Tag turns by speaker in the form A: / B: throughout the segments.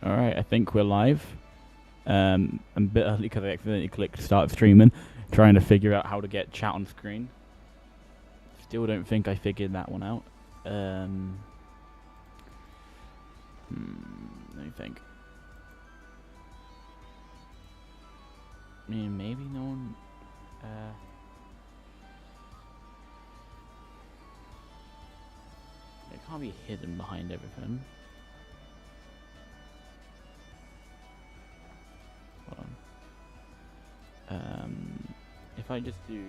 A: Alright, I think we're live. I'm a bit early because I accidentally clicked start streaming, trying to figure out how to get chat on screen. Still don't think I figured that one out. Let me think. I mean, maybe no one... it can't be hidden behind everything. Hold on. If I just do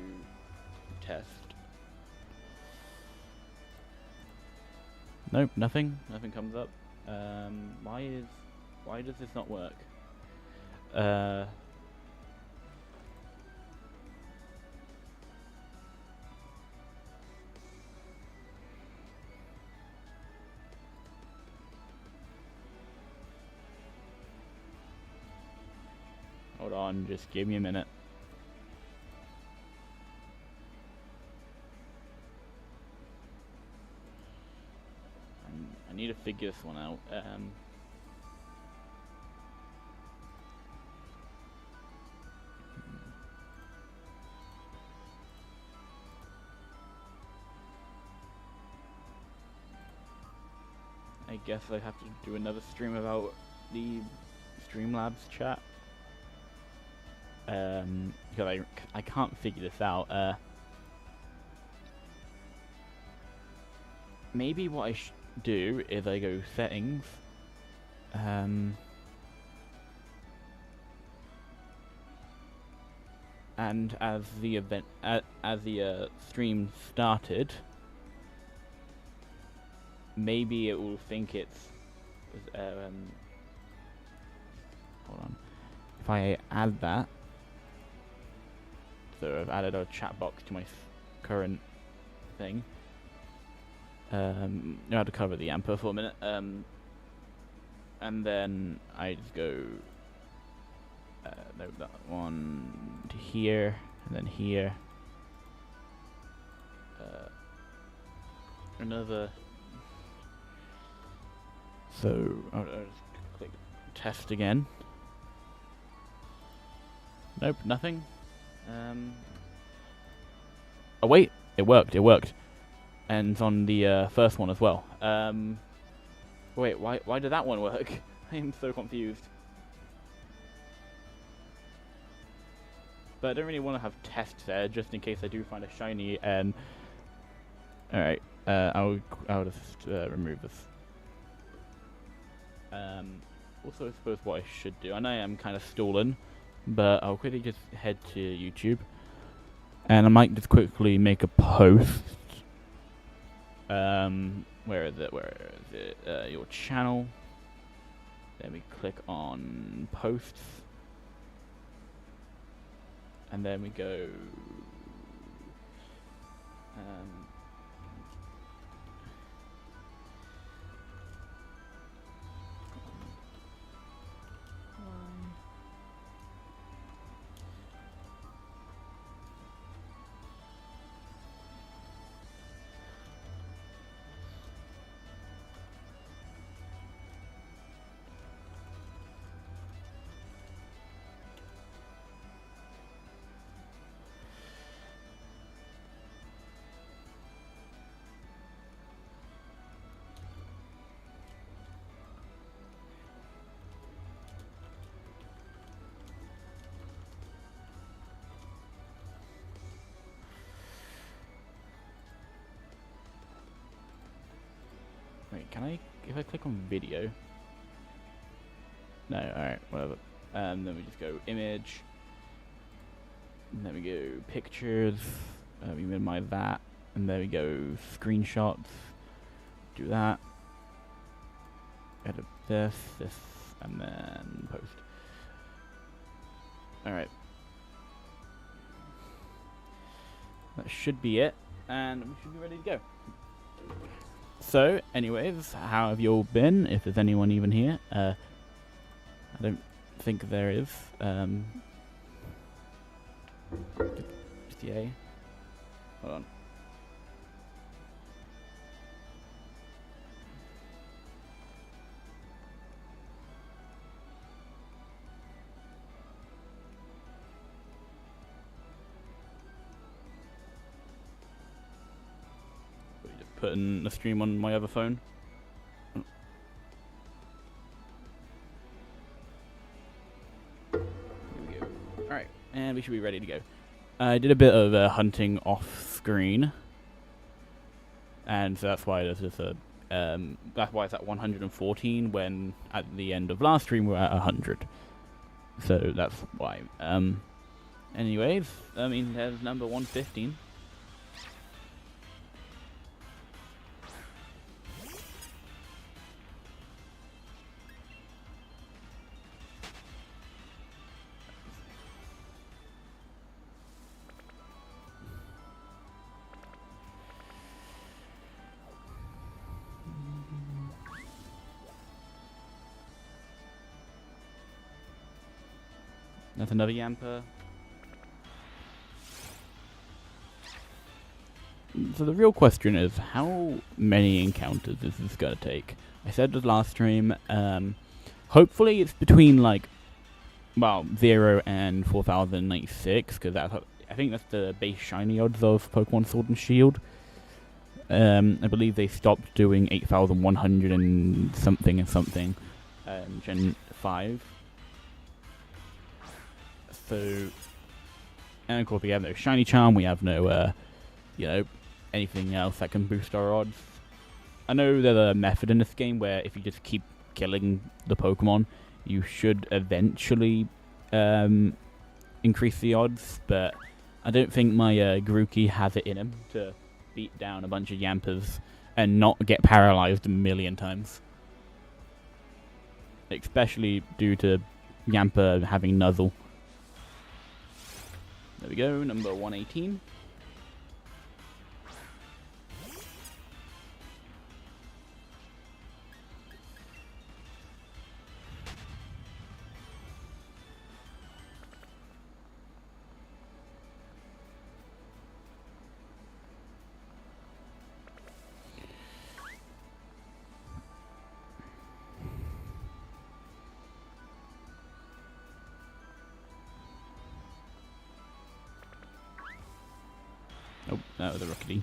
A: test. Nope, nothing. Nothing comes up. Why does this not work? Hold on, just give me a minute. I need to figure this one out. I guess I have to do another stream about the Streamlabs chat. Because I can't figure this out. Maybe what I should do is I go settings. And as the event, as the stream started, maybe it will think it's. Hold on. If I add that, so I've added a chat box to my current thing. I had to cover the yamper for a minute. And then I just go. No, that one to here, and then here. Another. So I'll just click test again. Nope, nothing. Oh wait, it worked. It worked, and it's on the first one as well. Wait, why did that one work? I am so confused. But I don't really want to have tests there, just in case I do find a shiny. And all right, I'll just remove this. Also, I suppose what I should do, I know I'm kind of stalling, but I'll quickly just head to YouTube, and I might just quickly make a post. Where is it? Where is it? Your channel. Then we click on posts, and then we go. Wait, can I, if I click on video? No, alright, whatever. Then we just go image. And then we go pictures. We minimize that. And then we go screenshots. Do that. Edit this, and then post. Alright. That should be it. And we should be ready to go. So, anyways, how have you all been? If there's anyone even here, I don't think there is. Just yay. Hold on. putting the stream on my other phone. Here we go. Alright, and we should be ready to go. I did a bit of hunting off screen, and so that's why there's just a that's why it's at 114 when at the end of last stream we're at 100. So that's why. Anyways, I mean, there's number 115. That's another yamper. So the real question is, how many encounters is this gonna take? I said this last stream, hopefully it's between like, well, 0 and 4096, because I think that's the base shiny odds of Pokemon Sword and Shield. I believe they stopped doing 8100 and something, Gen 5. So, and of course we have no shiny charm, we have no, you know, anything else that can boost our odds. I know there's a method in this game where if you just keep killing the Pokemon, you should eventually increase the odds, but I don't think my Grookey has it in him to beat down a bunch of Yampers and not get paralyzed a million times. Especially due to Yamper having Nuzzle. There we go, number 118. Oh, that was a Rockety.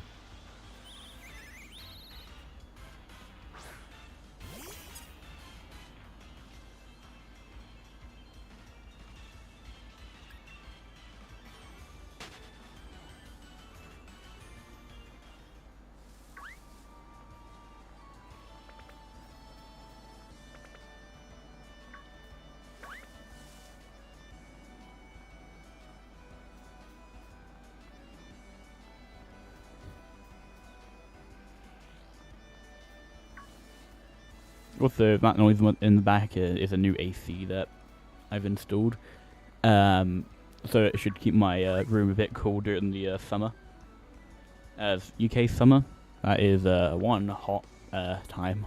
A: Also, that noise in the back is a new AC that I've installed. So it should keep my room a bit colder in the summer. As UK summer, that is one hot time.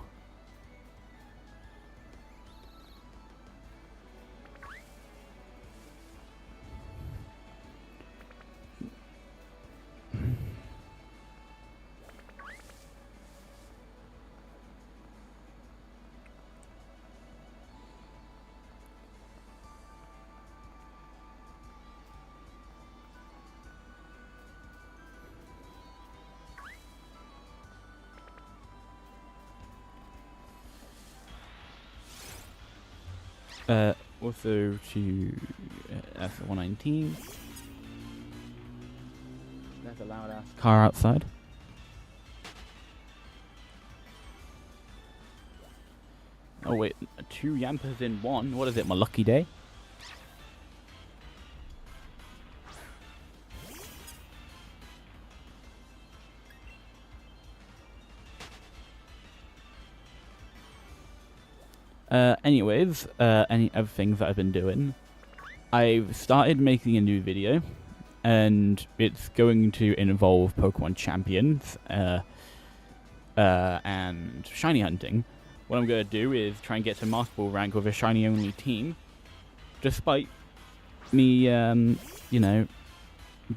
A: Also to F119. That's a loud ass car outside. Oh wait, 2 Yampers in 1. What is it, my lucky day? Anyways, any other things that I've been doing. I've started making a new video, and it's going to involve Pokemon Champions, and shiny hunting. What I'm going to do is try and get to Master Ball rank with a shiny only team, despite me, you know,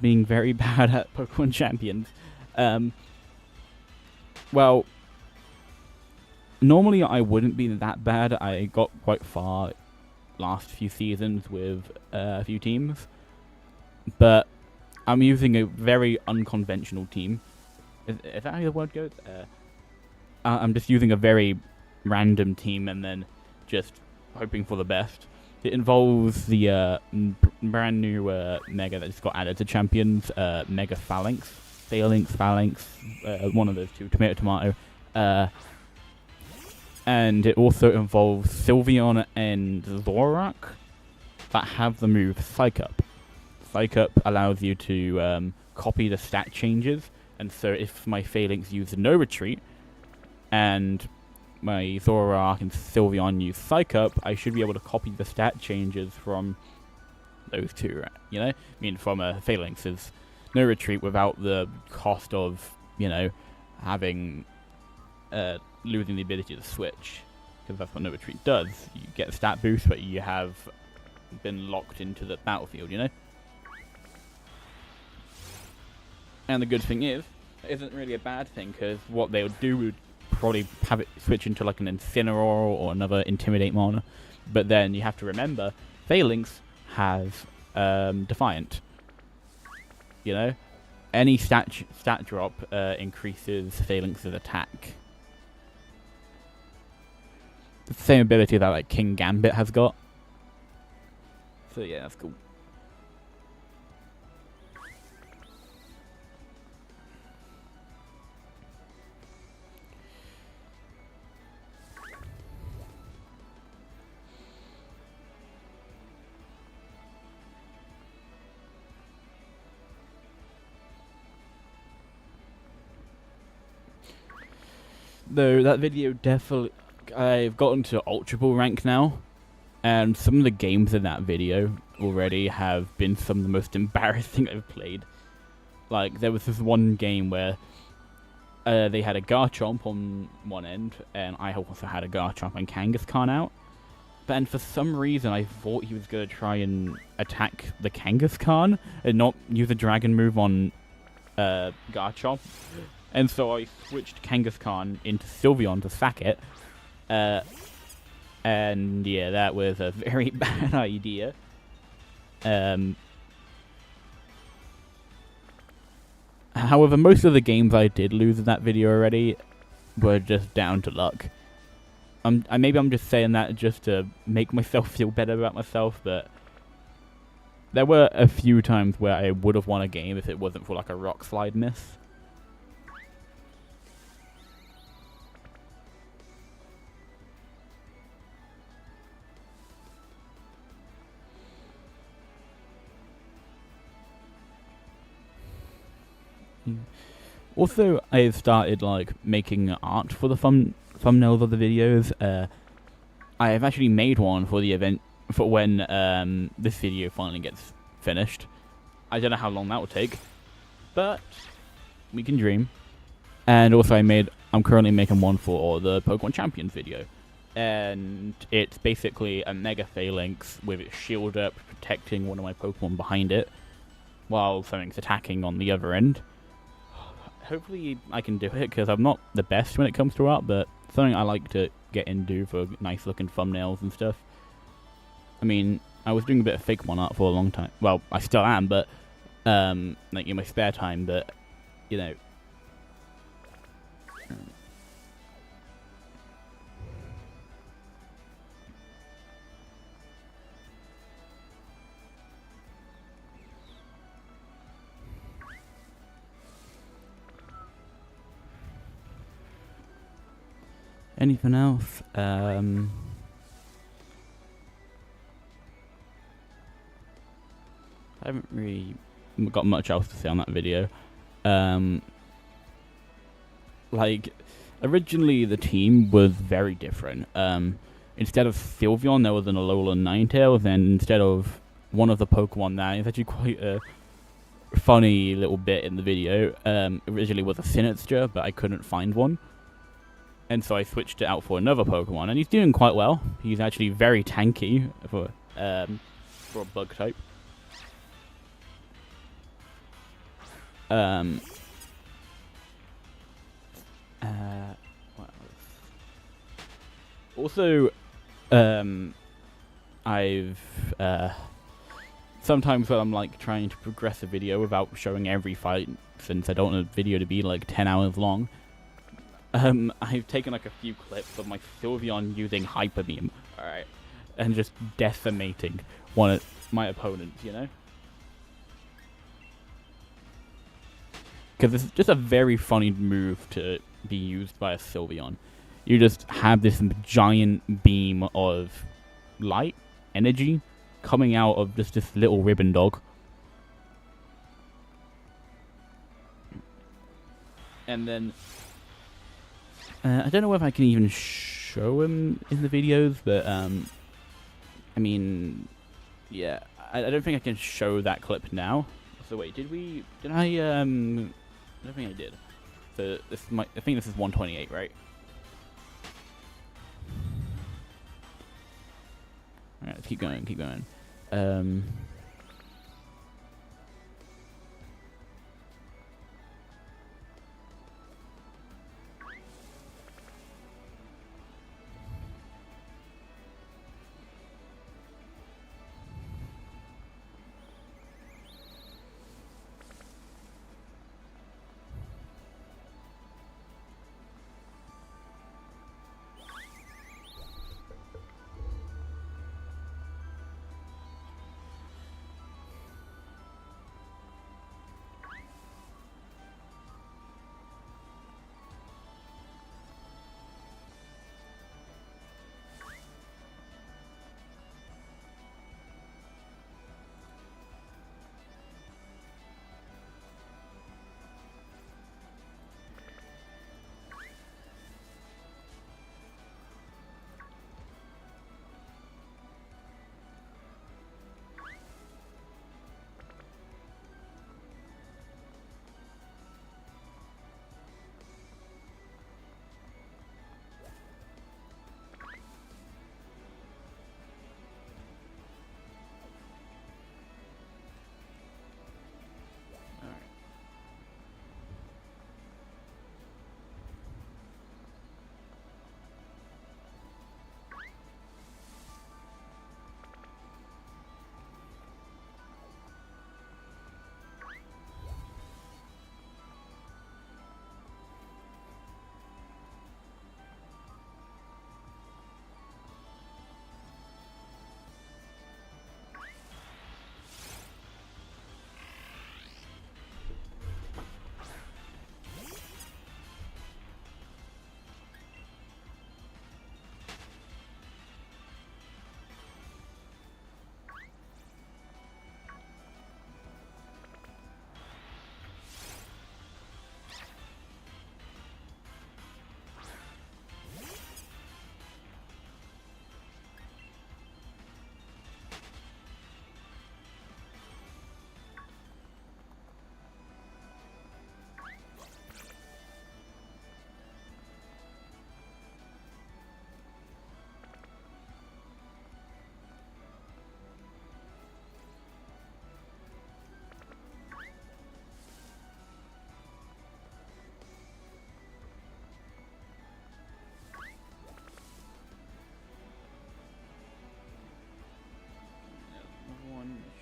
A: being very bad at Pokemon Champions. Well, normally I wouldn't be that bad. I got quite far last few seasons with a few teams, but I'm using a very unconventional team. Is that how the word goes? I'm just using a very random team and then just hoping for the best. It involves the brand new Mega that just got added to Champions, Mega Phalanx, one of those two, tomato. And it also involves Sylveon and Zorak that have the move Psych Up. Psych Up allows you to copy the stat changes, and so if my Phalanx use No Retreat, and my Zorak and Sylveon use Psych Up, I should be able to copy the stat changes from those two, right? You know? I mean, from a Phalanx's No Retreat without the cost of, you know, having, losing the ability to switch. Because that's what No Retreat does. You get a stat boost, but you have been locked into the battlefield, you know? And the good thing is, it isn't really a bad thing, because what they would do would probably have it switch into like an Incineroar or another Intimidate mon. But then you have to remember, Phalanx has Defiant. You know? Any stat drop increases Phalanx's attack. The same ability that like King Gambit has got. So yeah, that's cool. Though that video definitely, I've gotten to Ultra Ball rank now, and some of the games in that video already have been some of the most embarrassing I've played. Like, there was this one game where they had a Garchomp on one end, and I also had a Garchomp and Kangaskhan out. And for some reason, I thought he was going to try and attack the Kangaskhan and not use a Dragon move on Garchomp. And so I switched Kangaskhan into Sylveon to sack it. And yeah, that was a very bad idea. However, most of the games I did lose in that video already were just down to luck. Maybe I'm just saying that just to make myself feel better about myself, but there were a few times where I would have won a game if it wasn't for like a rock slide miss. Also, I've started like making art for the thumbnails of the videos. I have actually made one for the event for when this video finally gets finished. I don't know how long that will take, but we can dream. And also, I'm currently making one for the Pokemon Champions video, and it's basically a Mega Phalanx with its shield up, protecting one of my Pokemon behind it, while something's attacking on the other end. Hopefully I can do it, because I'm not the best when it comes to art, but something I like to get into for nice looking thumbnails and stuff. I mean, I was doing a bit of fake one art for a long time. Well, I still am, but like in my spare time, but you know. Anything else? I haven't really got much else to say on that video. Like, originally the team was very different. Instead of Sylveon, there was an Alolan Ninetales, and instead of one of the Pokemon that is actually quite a funny little bit in the video, originally was a Sinistcha, but I couldn't find one. And so I switched it out for another Pokemon, and he's doing quite well. He's actually very tanky for a bug type. Also, I've sometimes when I'm like trying to progress a video without showing every fight since I don't want the video to be like 10 hours long, I've taken like a few clips of my Sylveon using Hyper Beam, alright, and just decimating one of my opponents, you know? Because it's just a very funny move to be used by a Sylveon. You just have this giant beam of light, energy, coming out of just this little ribbon dog. And then, I don't know if I can even show him in the videos, but, I mean, yeah, I don't think I can show that clip now. So wait, did I don't think I did. So I think this is 128, right? Alright, let's keep going.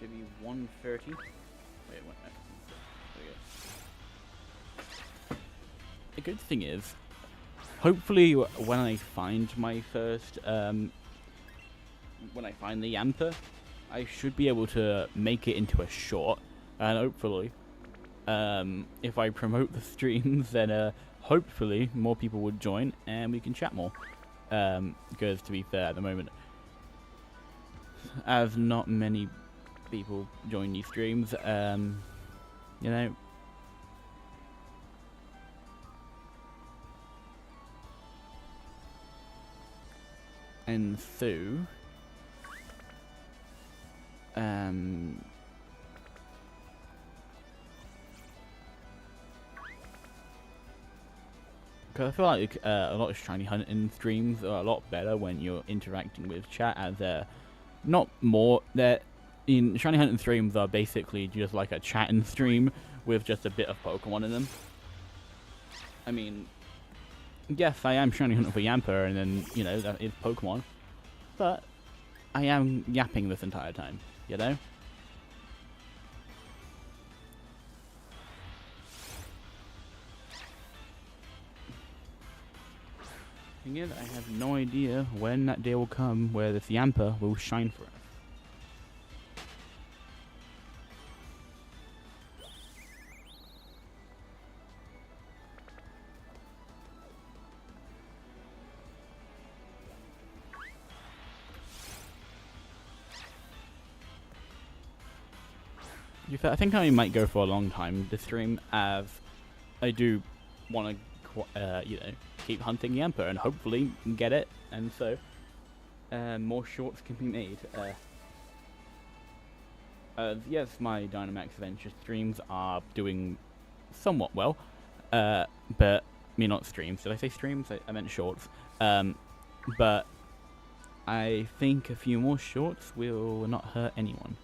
A: Should be 130. Wait, what? There we go. The good thing is, hopefully, when I find my first, when I find the yamper, I should be able to make it into a short, and hopefully, if I promote the streams, then hopefully more people would join and we can chat more. Because to be fair, at the moment, as not many people join these streams, you know. And so, because I feel like a lot of shiny hunting streams are a lot better when you're interacting with chat, as they're not more, in shiny hunting streams are basically just like a chatting stream with just a bit of Pokemon in them. I mean, yes, I am shiny hunting for Yamper, and then, you know, that is Pokemon, but I am yapping this entire time, you know? thing is, I have no idea when that day will come where this yamper will shine for us. I think I might go for a long time this stream, as I do want to, keep hunting Yamper and hopefully get it, and so more shorts can be made. Yes, my Dynamax Adventure streams are doing somewhat well, but not streams. Did I say streams? I meant shorts. But I think a few more shorts will not hurt anyone.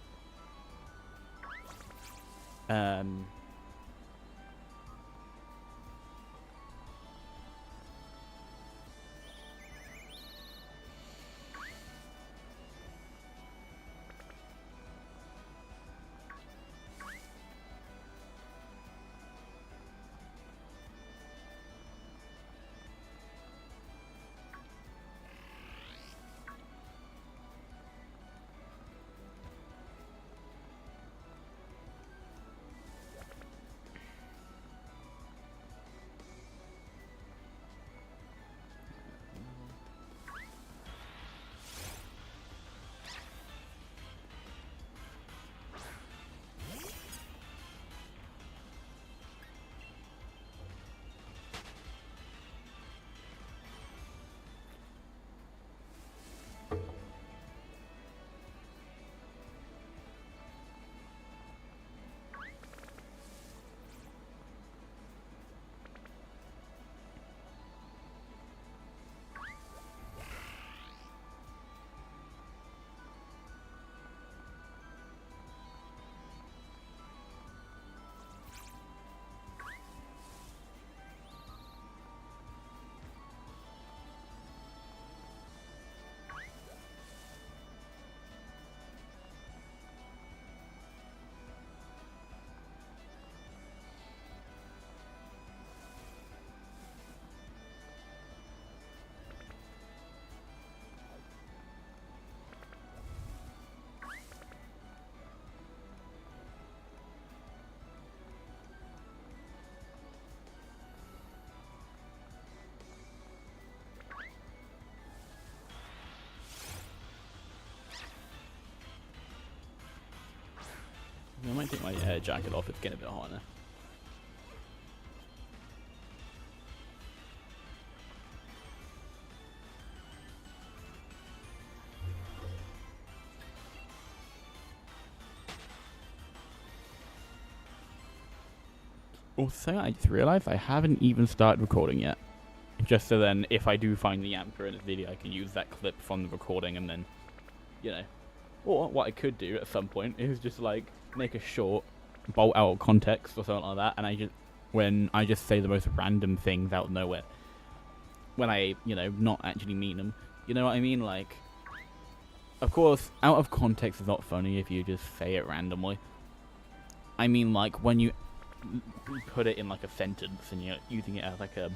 A: I might take my jacket off, it's getting a bit hot now. Also, I just realized I haven't even started recording yet. Just so then, if I do find the Yamper in this video, I can use that clip from the recording and then, Or what I could do at some point is just like make a short, bolt out of context or something like that, and when I just say the most random things out of nowhere, when I not actually mean them. You know what I mean? Like, of course, out of context is not funny if you just say it randomly. I mean, like when you put it in like a sentence and you're using it as like a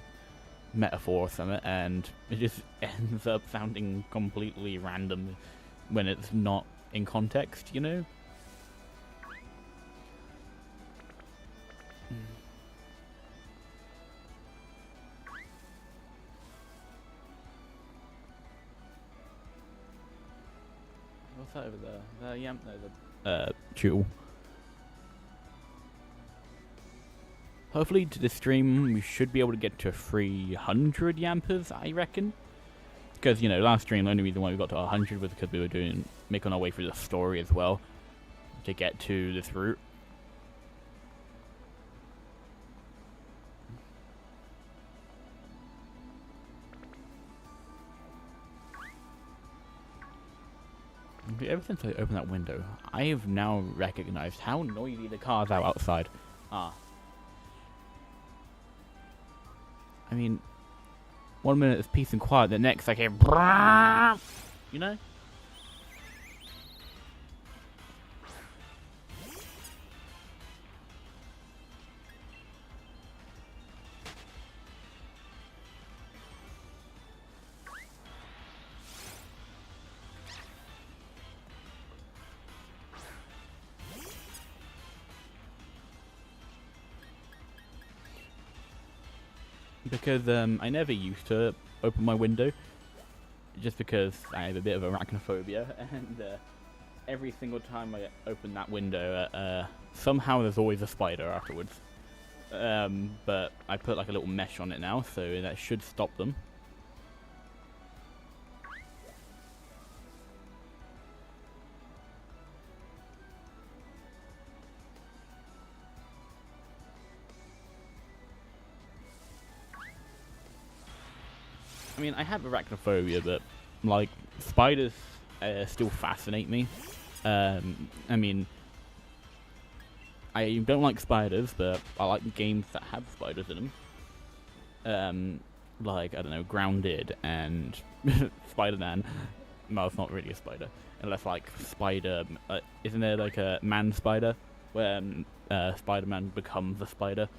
A: metaphor or something, and it just ends up sounding completely random when it's not in context, What's that over there? The Jewel. Hopefully to this stream we should be able to get to 300 Yampers, I reckon. Because, last stream, the only reason why we got to 100 was because we were making our way through the story as well to get to this route. Ever since I opened that window, I have now recognized how noisy the cars outside are. I mean, one minute it's peace and quiet, the next I hear, you know? because I never used to open my window, just because I have a bit of arachnophobia, and every single time I open that window, somehow there's always a spider afterwards. But I put like a little mesh on it now, so that should stop them. I mean, I have arachnophobia, but like spiders still fascinate me. I mean, I don't like spiders, but I like games that have spiders in them. Like, I don't know, Grounded and Spider-Man. No, it's not really a spider. Unless, like, Spider... isn't there, like, a man-spider? Where Spider-Man becomes a spider?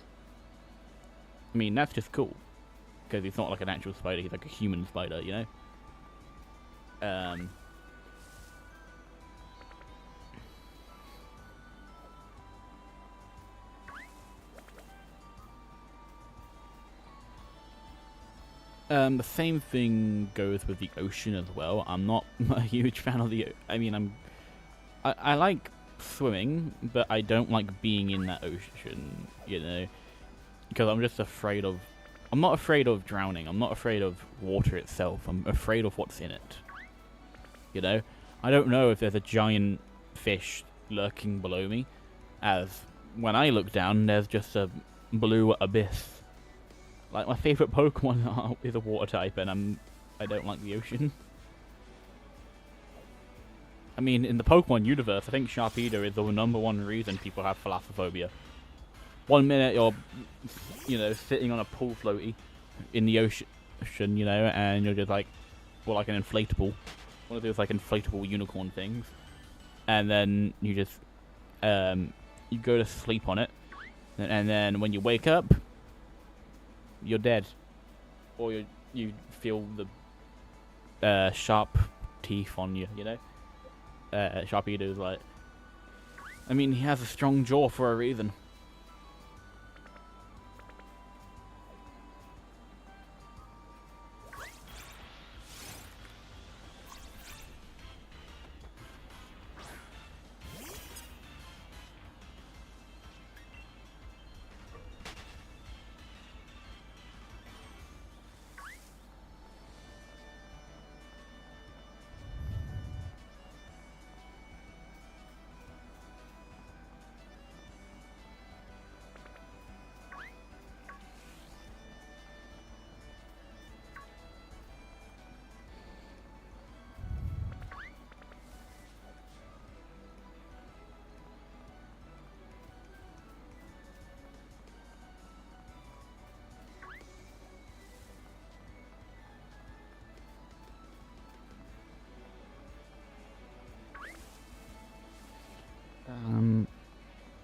A: I mean, that's just cool. Because he's not, like, an actual spider. He's, like, a human spider, you know? The same thing goes with the ocean as well. I'm not a huge fan of the... I mean, I like swimming, but I don't like being in that ocean, you know? Because I'm just afraid of... I'm not afraid of drowning. I'm not afraid of water itself. I'm afraid of what's in it. You know? I don't know if there's a giant fish lurking below me, as when I look down, there's just a blue abyss. Like, my favourite Pokemon is a water type, and I don't like the ocean. I mean, in the Pokemon universe, I think Sharpedo is the #1 reason people have thalassophobia. 1 minute you're, you know, sitting on a pool floaty in the ocean, you know, and you're just like, well, like an inflatable. One of those, like, inflatable unicorn things. And then you just, you go to sleep on it. And then when you wake up, you're dead, or you feel the sharp teeth on you. You know, Sharpedo's like. I mean, he has a strong jaw for a reason.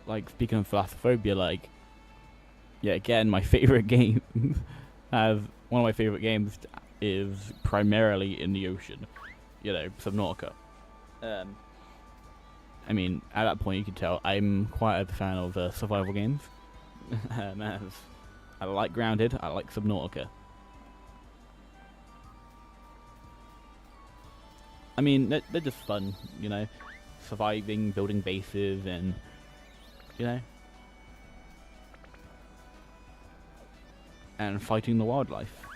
A: Like, speaking of thalassophobia, like, yeah, again, my favorite game one of my favorite games is primarily in the ocean, you know, Subnautica. I mean, at that point you can tell I'm quite a fan of survival games. As I like Grounded, I like Subnautica. I mean, they're just fun, you know, surviving, building bases, and, you know, and fighting the wildlife.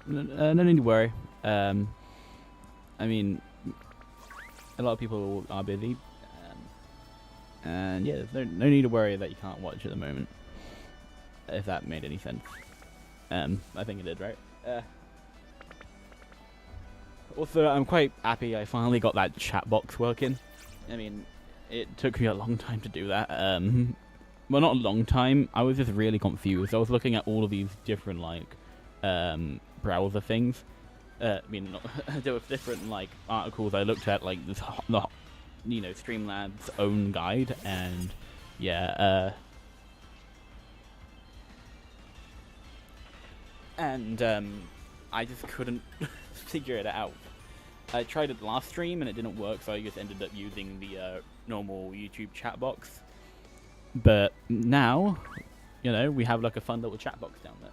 A: no need to worry. I mean, a lot of people are busy, and yeah, there's no need to worry that you can't watch at the moment. If that made any sense. I think it did, right? Also, I'm quite happy I finally got that chat box working. I mean, it took me a long time to do that. Well, not a long time. I was just really confused. I was looking at all of these different, like, browser things. I mean, there was different, like, articles I looked at, like, you know, Streamlabs' own guide, and, yeah, I just couldn't figure it out. I tried it last stream and it didn't work, so I just ended up using the normal YouTube chat box. But now, you know, we have like a fun little chat box down there.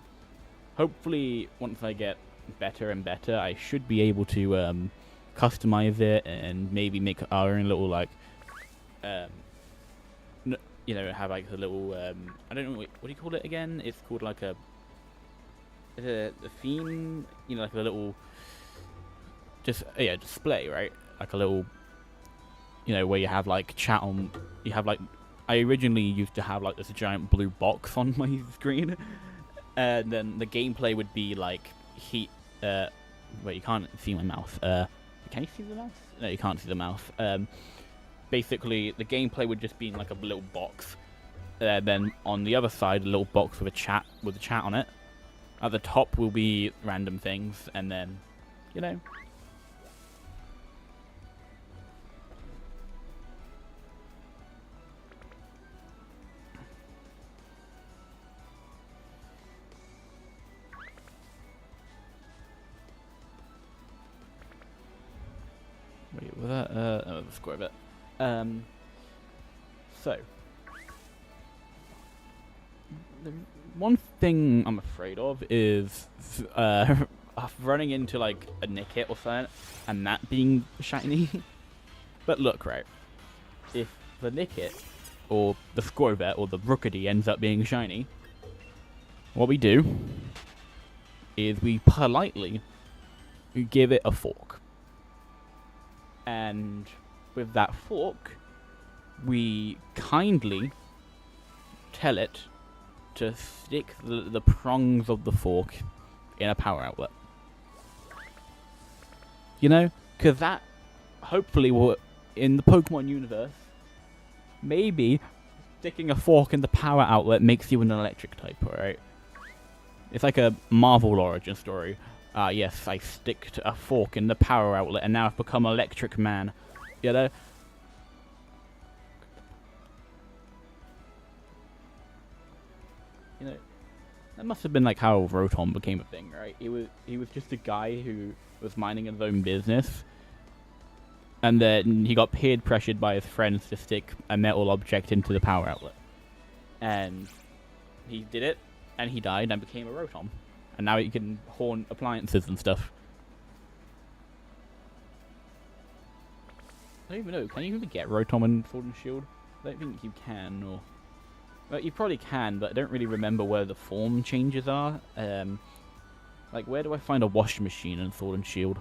A: Hopefully, once I get better and better, I should be able to customize it and maybe make our own little, like, you know, have like a little, I don't know, what do you call it again? It's called like a theme, you know, like a little, display, right? Like a little, you know, where you have like chat on, you have like, I originally used to have like this giant blue box on my screen, and then the gameplay would be like wait, you can't see my mouth. Can you see the mouse? No, you can't see the mouse. Basically, the gameplay would just be in like a little box. Then on the other side, a little box with a chat on it. At the top will be random things, and then, you know. Wait, was that? Oh, the square bit. So. The one thing I'm afraid of is running into like a Nickit or something and that being shiny. But look, right, if the Nickit or the Scorvet or the Rookity ends up being shiny, what we do is we politely give it a fork, and with that fork we kindly tell it to stick the prongs of the fork in a power outlet. You know? Because that, hopefully, will, in the Pokemon universe, maybe sticking a fork in the power outlet makes you an electric type, alright? It's like a Marvel origin story. Yes, I stick to a fork in the power outlet and now I've become Electric Man. You know? You know, that must have been like how Rotom became a thing, right? He was just a guy who was minding his own business, and then he got peer pressured by his friends to stick a metal object into the power outlet, and he did it, and he died and became a Rotom, and now he can horn appliances and stuff. I don't even know. Can you even get Rotom in Sword and Shield? I don't think you can, or... Well, you probably can, but I don't really remember where the form changes are. Like, where do I find a washing machine in Sword and Shield?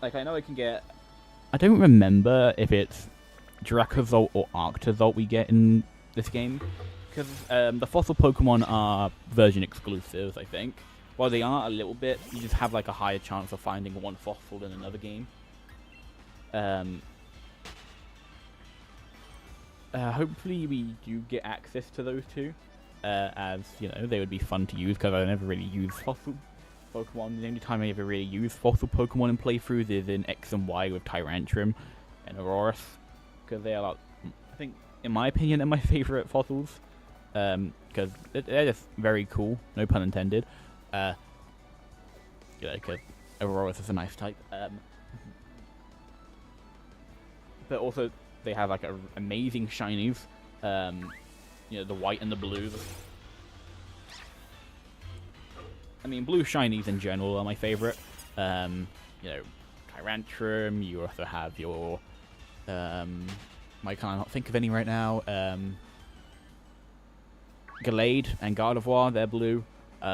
A: Like, I know I can get... I don't remember if it's Dracozolt or Arctozolt we get in this game. Because the fossil Pokemon are version exclusives, I think. While they are a little bit, you just have, like, a higher chance of finding one fossil in another game. Hopefully we do get access to those two, as, you know, they would be fun to use, because I never really use fossil Pokemon. The only time I ever really use fossil Pokemon in playthroughs is in X and Y with Tyrantrum and Aurorus, because they are, like, I think, in my opinion, they're my favourite fossils, because they're just very cool, no pun intended, you know, because Aurorus is a nice type, but also... They have like amazing shinies, you know, the white and the blue. I mean, blue shinies in general are my favorite. You know, Tyrantrum. You also have your, I can't think of any right now. Gallade and Gardevoir, they're blue. Who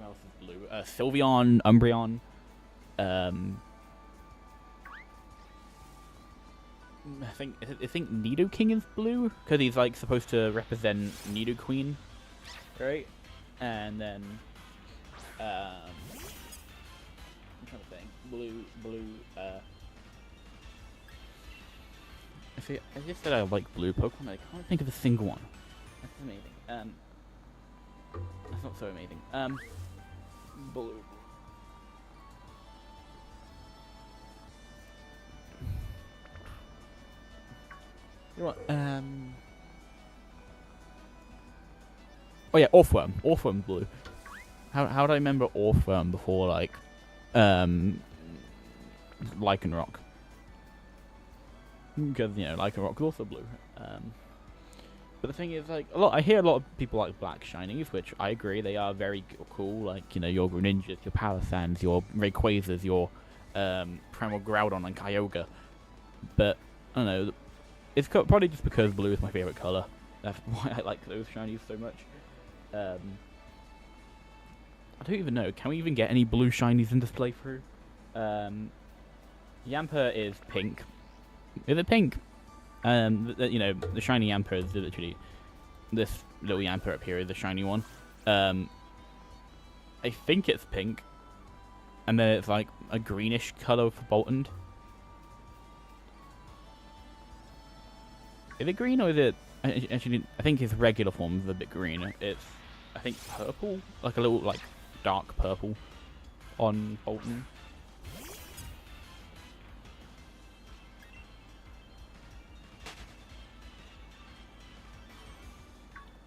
A: else is blue? Sylveon, Umbreon. I think Nidoking is blue because he's like supposed to represent Nidoqueen, right? And then I'm trying to think. Blue. I just said I like blue Pokemon. I can't think of a single one. That's amazing. That's not so amazing. Blue. You know what? Oh yeah, Orthworm. Orthworm blue. How do I remember Orthworm before like Lycanroc? Because Lycanroc is also blue. But the thing is, like, I hear a lot of people like black shinies, which I agree they are very cool. Like your Greninjas, your Palosands, your Rayquazas, your Primal Groudon and Kyogre. But I don't know. It's probably just because blue is my favorite color. That's why I like those shinies so much. I don't even know. Can we even get any blue shinies in this playthrough? Yamper is pink. Is it pink? The shiny Yamper is literally this little Yamper up here is the shiny one. I think it's pink, and then it's like a greenish color for Boltund. Is it green or is it? Actually, I think his regular form is a bit green. It's, I think, purple, like a little like dark purple on Boltund.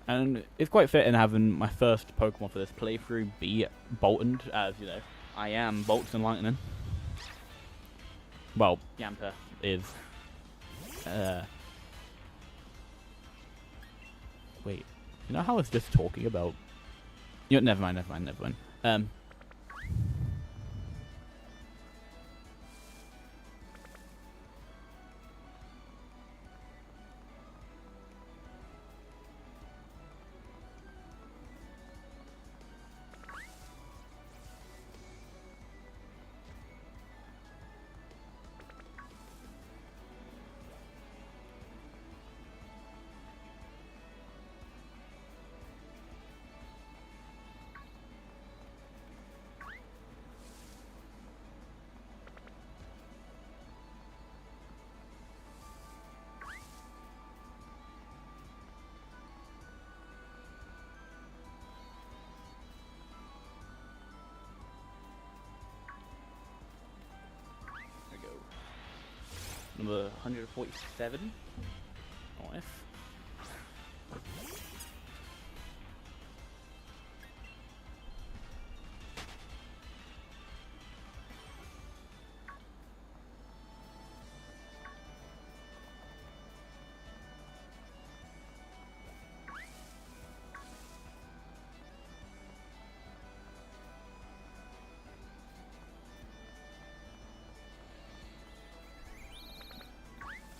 A: And it's quite fitting having my first Pokemon for this playthrough be Boltund, as I am Bolts and Lightning. Well, Yamper is. Wait, how I was just talking about? Never mind. Number 147. Nice.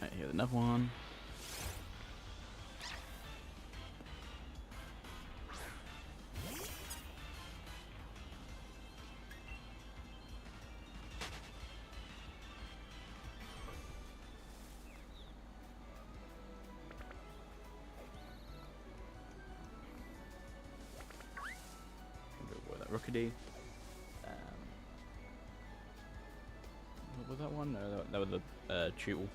A: Right, here's another one. Avoid that Rookidee. What was that one? No, that was a Tootle.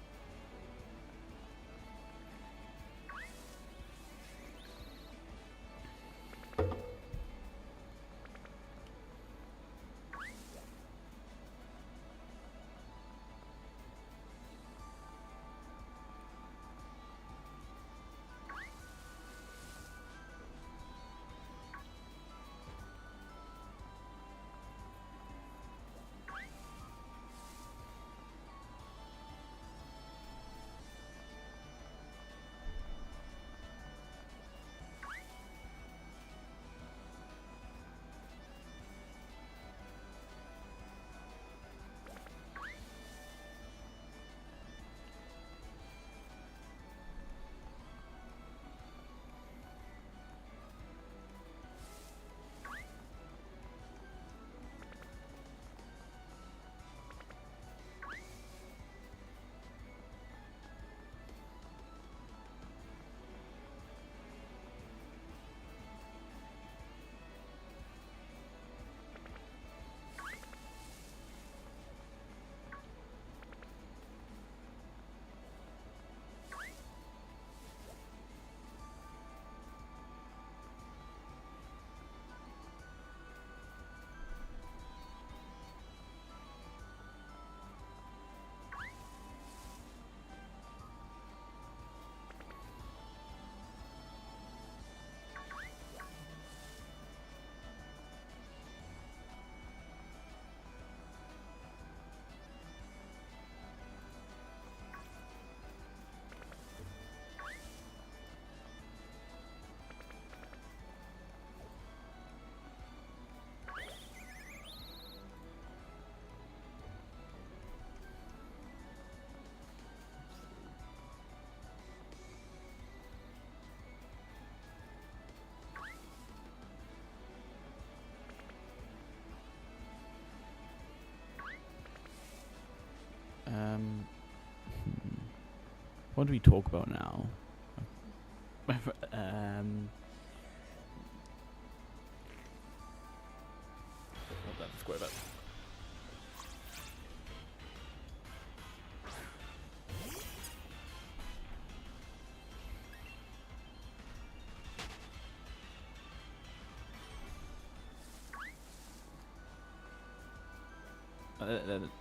A: What do we talk about now? What that's square about.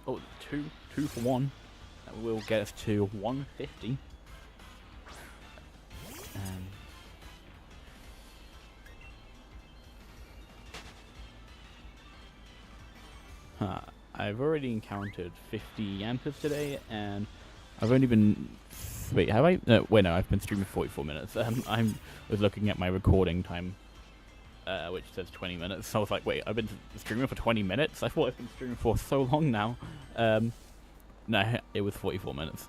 A: Oh, two for one. That will get us to 150. I've already encountered 50 yampers today, and I've only been. Wait, have I? Wait, no, I've been streaming 44 minutes. I was looking at my recording time, which says 20 minutes. So I was like, wait, I've been streaming for 20 minutes? I thought I've been streaming for so long now. No, it was 44 minutes.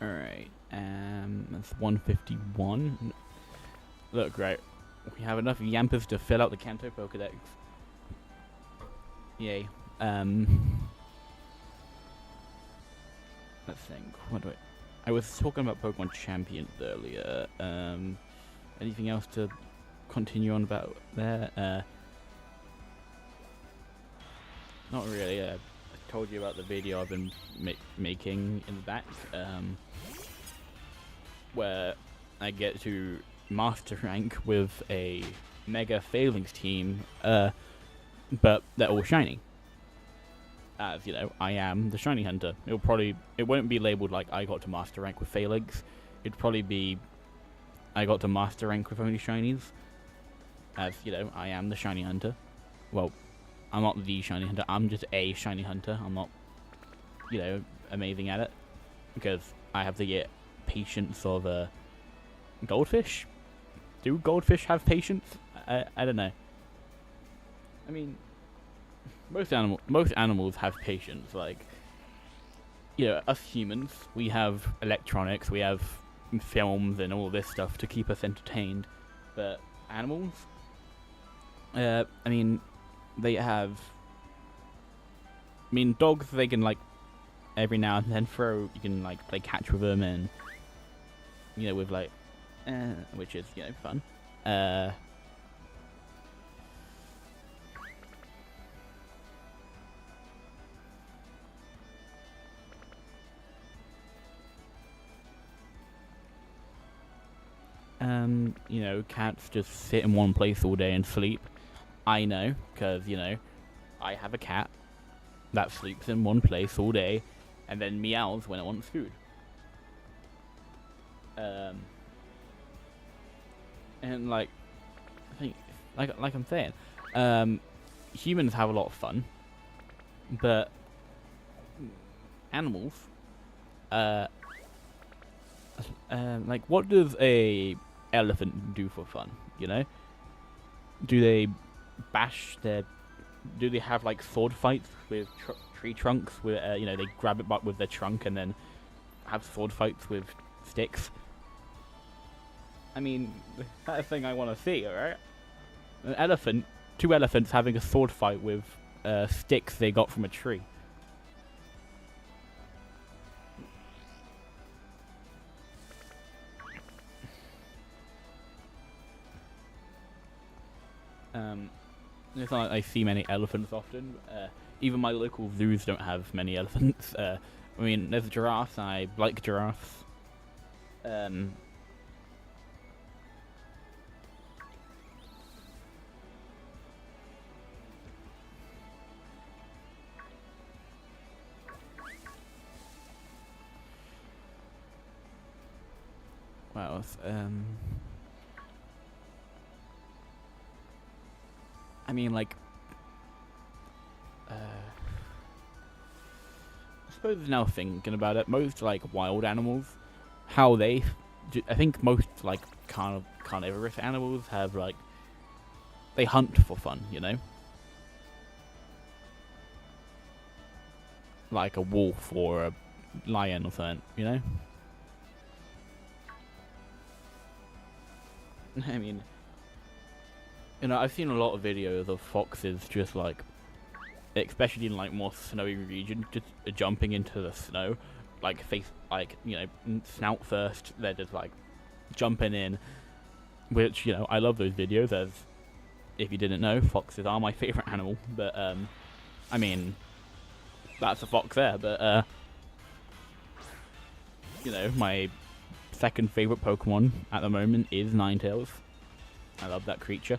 A: Alright, that's 151. Look, right, we have enough yampers to fill out the Kanto Pokedex. Yay. Let's think, what do I was talking about Pokemon Champions earlier. Anything else to continue on about there? Not really, I told you about the video I've been making in the back, where I get to master rank with a Mega Phalanx team, but they're all shiny. As you know, I am the shiny hunter. It won't be labeled like I got to master rank with Phalanx. It'd probably be I got to master rank with only shinies. As you know, I am the shiny hunter. Well, I'm not the shiny hunter. I'm just a shiny hunter. I'm not, you know, amazing at it because I have the patience of a goldfish. Do goldfish have patience? I don't know. I mean, most animals have patience. Like, you know, us humans, we have electronics, we have films and all this stuff to keep us entertained. But animals, I mean, they have. I mean, dogs, they can like every now and then you can like play catch with them, and you know, with like, which is, you know, fun. You know, cats just sit in one place all day and sleep. I know, because, you know, I have a cat that sleeps in one place all day and then meows when it wants food. And like, I think, like I'm saying, humans have a lot of fun, but animals, like, what does a elephant do for fun? You know, do they bash their? Do they have like sword fights with tree trunks? Where you know, they grab it with their trunk and then have sword fights with sticks. I mean, that's a thing I want to see. All right, an elephant, two elephants having a sword fight with sticks they got from a tree. It's not like I see many elephants often. Even my local zoos don't have many elephants. I mean, there's giraffes. I like giraffes. What else? I mean, like, I suppose now thinking about it, most like wild animals, how they, I think most like carnivorous animals have like, they hunt for fun, you know, like a wolf or a lion or something, you know. I mean, you know, I've seen a lot of videos of foxes just like, especially in like more snowy regions, just jumping into the snow, like face, like, you know, snout first. They're just like jumping in, which, you know, I love those videos. As if you didn't know, foxes are my favorite animal. But I mean, that's a fox there. But you know, my second favorite Pokemon at the moment is Ninetales. I love that creature.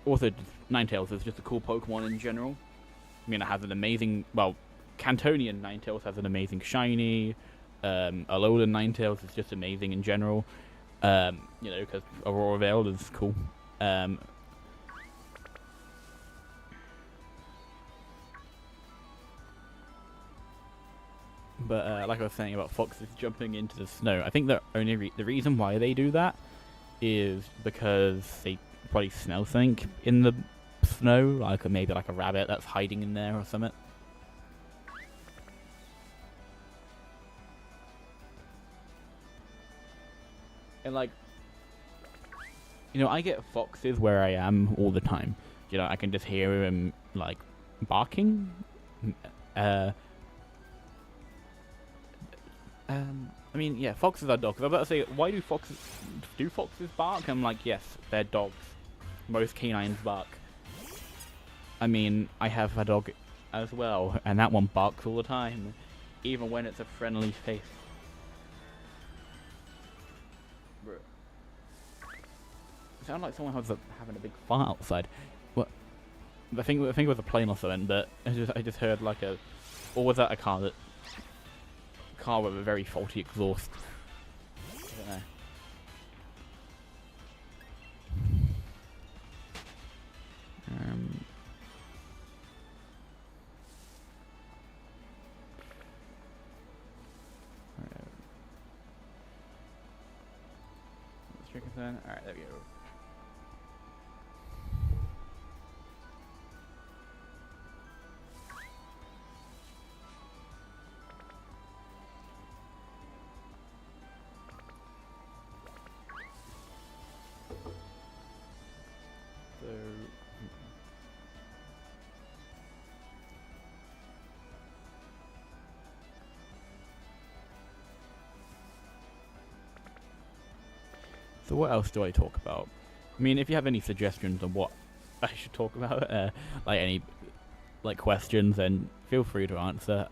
A: Also, Ninetales is just a cool Pokemon in general. I mean, it has an amazing, well, Cantonian Ninetales has an amazing shiny. Alolan Ninetales is just amazing in general. You know, because Aurora Veil is cool. But like I was saying about foxes jumping into the snow, I think the reason why they do that is because they probably smell something in the snow, like maybe like a rabbit that's hiding in there or something. And like, you know, I get foxes where I am all the time. You know, I can just hear them like barking. I mean, yeah, foxes are dogs. I was about to say, why do foxes bark? I'm like, yes, they're dogs. Most canines bark. I mean, I have a dog as well, and that one barks all the time, even when it's a friendly face. It sounds like someone was having a big fart outside. What? I think it was a plane or something, but I just heard like a, or was that a car with a very faulty exhaust? I don't know. Alright, there we go. So what else do I talk about? I mean, if you have any suggestions on what I should talk about, like any like questions, then feel free to answer.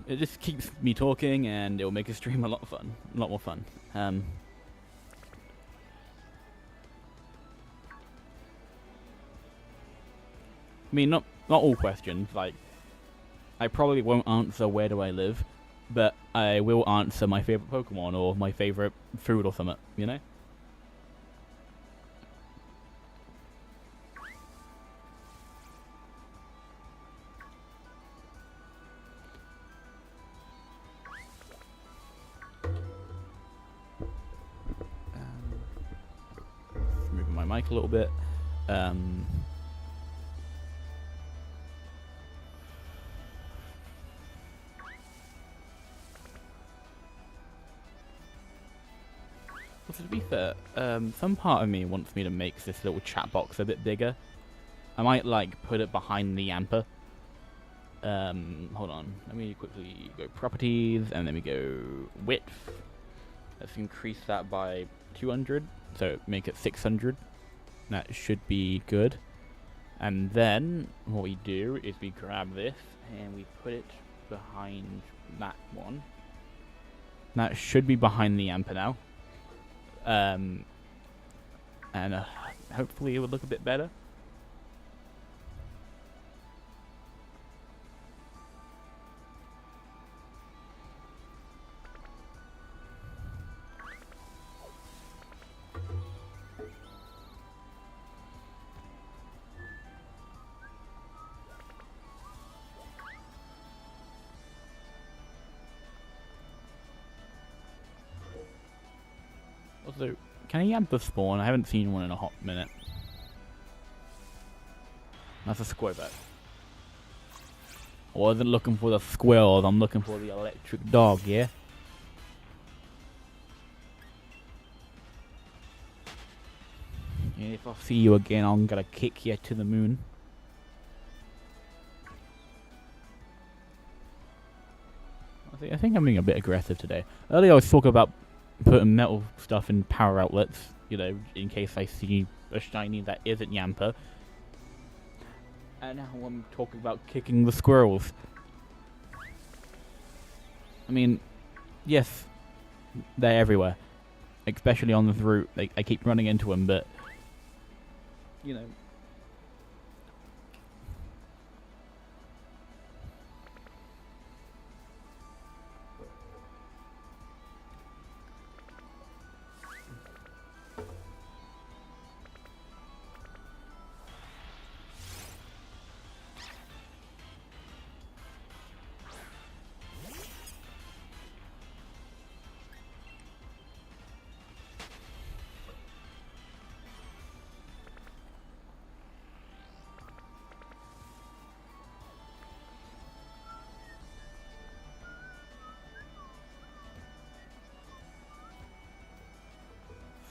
A: It just keeps me talking, and it will make a stream a lot more fun. I mean, not all questions. Like, I probably won't answer where do I live, but I will answer my favorite Pokemon or my favorite food or something, you know? Moving my mic a little bit. To be fair, some part of me wants me to make this little chat box a bit bigger. I might like put it behind the yamper. Hold on. Let me quickly go properties, and then we go width. Let's increase that by 200, so make it 600. That should be good. And then what we do is we grab this and we put it behind that one. That should be behind the yamper now. And hopefully it would look a bit better. Also, can a yamper spawn? I haven't seen one in a hot minute. That's a square bat. I wasn't looking for the squirrels, I'm looking for the electric dog, yeah? And if I see you again, I'm gonna kick you to the moon. I think I'm being a bit aggressive today. Earlier I was talking about putting metal stuff in power outlets, you know, in case I see a shiny that isn't yamper. And now I'm talking about kicking the squirrels. I mean, yes, they're everywhere. Especially on this route. I keep running into them, but, you know.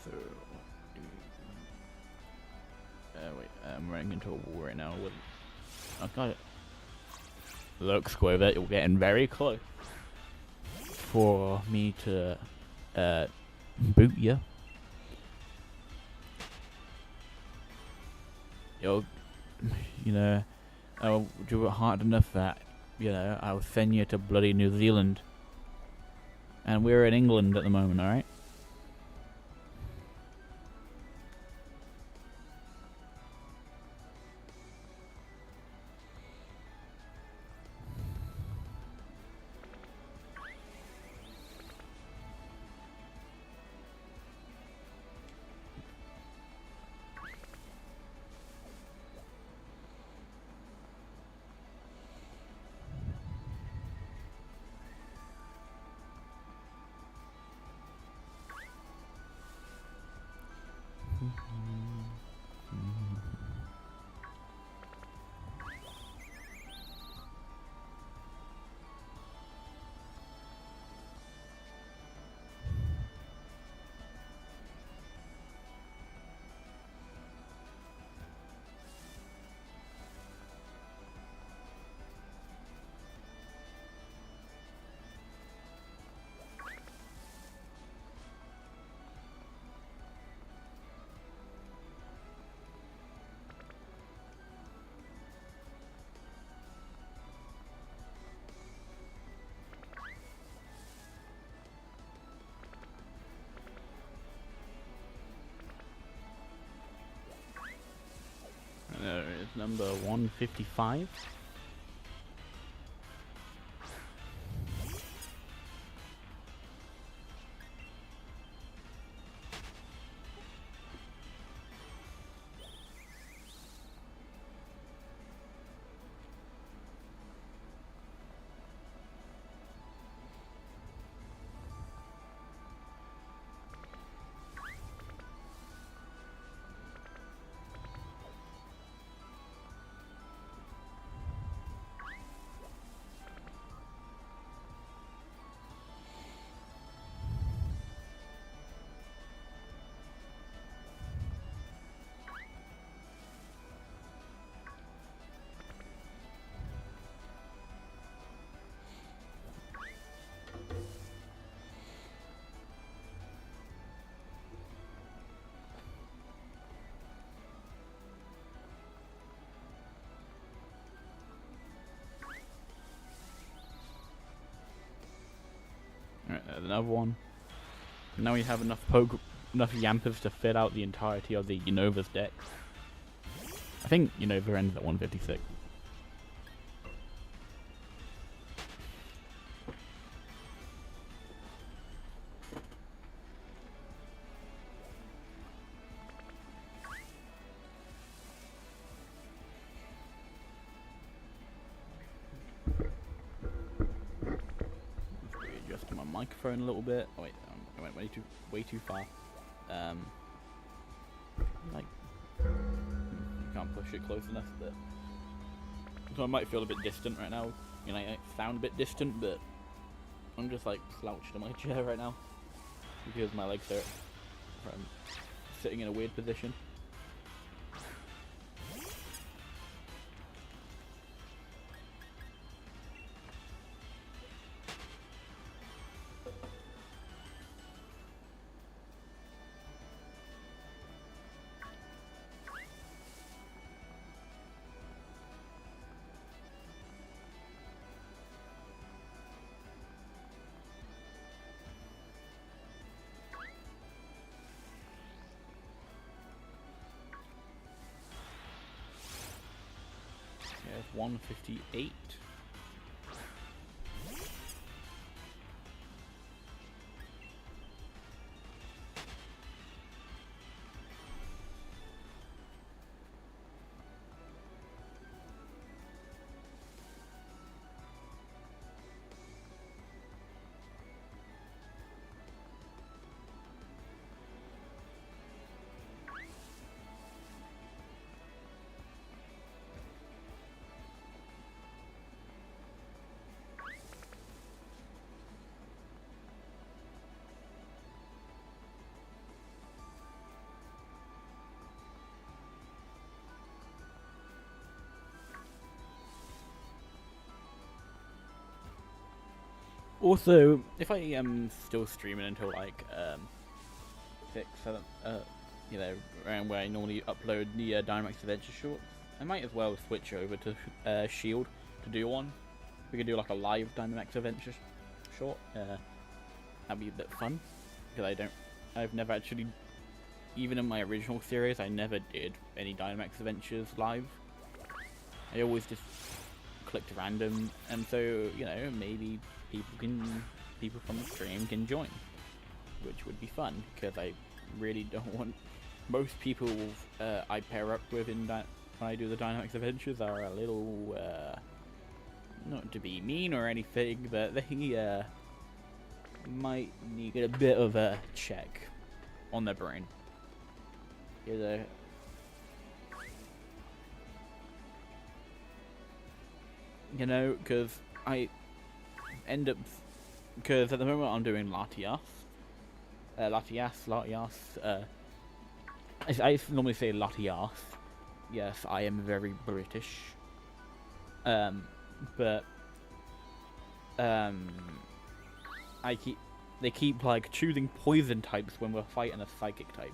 A: So, wait, I'm running into a wall right now. I got it. Look, Squirvet, you're getting very close for me to boot you. You know, I'll do it hard enough that, you know, I'll send you to bloody New Zealand. And we're in England at the moment, alright? It's number 155. another one. Now we have enough Yampers to fill out the entirety of the Unova's deck. I think Unova ends at 156. Adjusting my microphone a little bit. Oh wait, I went way too far. Like, can't push it close enough, but so I might feel a bit distant right now. I sound a bit distant, but I'm just like slouched in my chair right now because my legs hurt from sitting in a weird position. Yeah, 158. Also, if I am still streaming until like 6, 7, around where I normally upload the Dynamax Adventure shorts, I might as well switch over to Shield to do one. We could do like a live Dynamax Adventure short. That'd be a bit fun because I've never actually, even in my original series, I never did any Dynamax Adventures live. I always just clicked random, and so maybe people from the stream can join, which would be fun because I really don't want most people I pair up with when I do the Dynamax Adventures are a little not to be mean or anything, but they might need a bit of a check on their brain. Because I end up, because at the moment I'm doing Latias. I normally say Latias. Yes, I am very British. But they keep like choosing poison types when we're fighting a psychic type,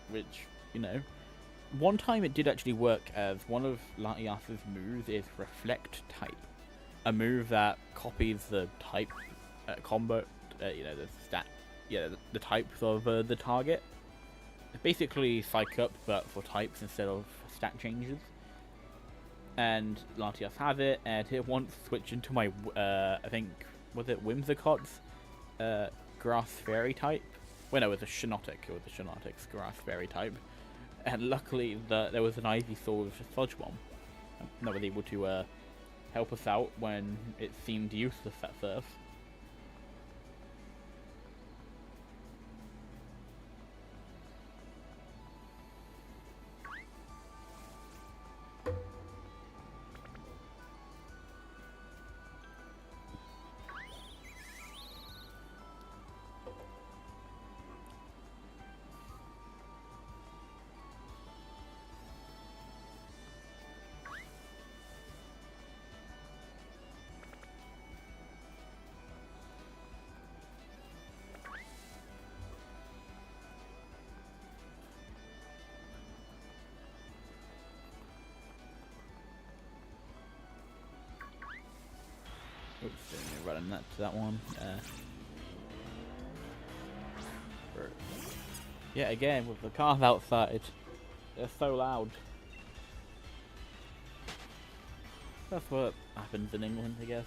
A: which one time it did actually work, as one of Latias's moves is Reflect type, a move that copies the type combo, the stat, the types of the target. It's basically Psych Up, but for types instead of stat changes. And Latias has it, and it wants to switch into my, I think, was it Whimsicott's Grass Fairy type? Well, no, it was a Shinotic. It was a Shinotic's Grass Fairy type. And luckily, there was an Ivysaur with a Sludge Bomb that was able to help us out when it seemed useless at first. running that to that one. Yeah, again with the cars outside, they're so loud. That's what happens in England, I guess.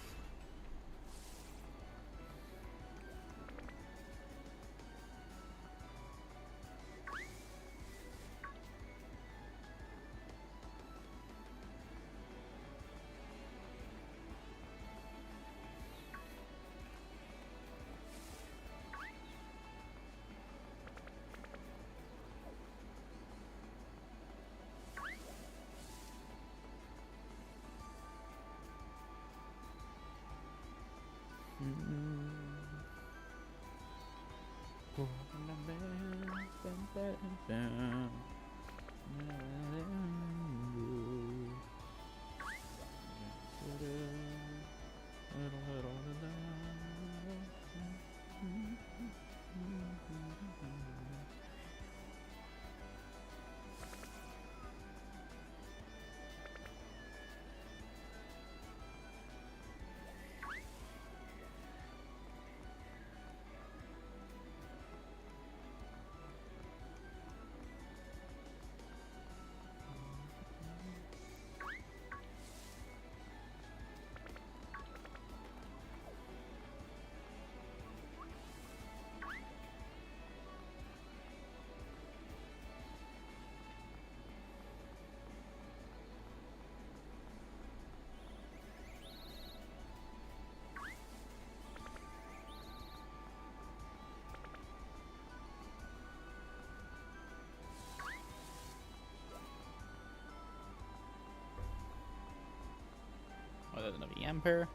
A: Oh, there's another yamper.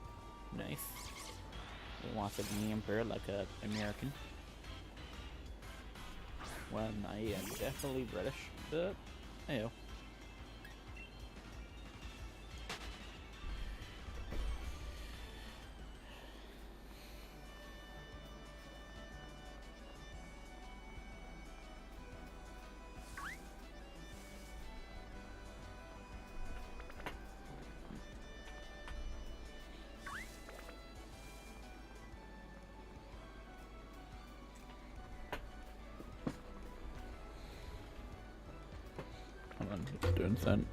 A: Nice. He wants a yamper like a American. When I am definitely British, but hey. Hold on, it's doing something.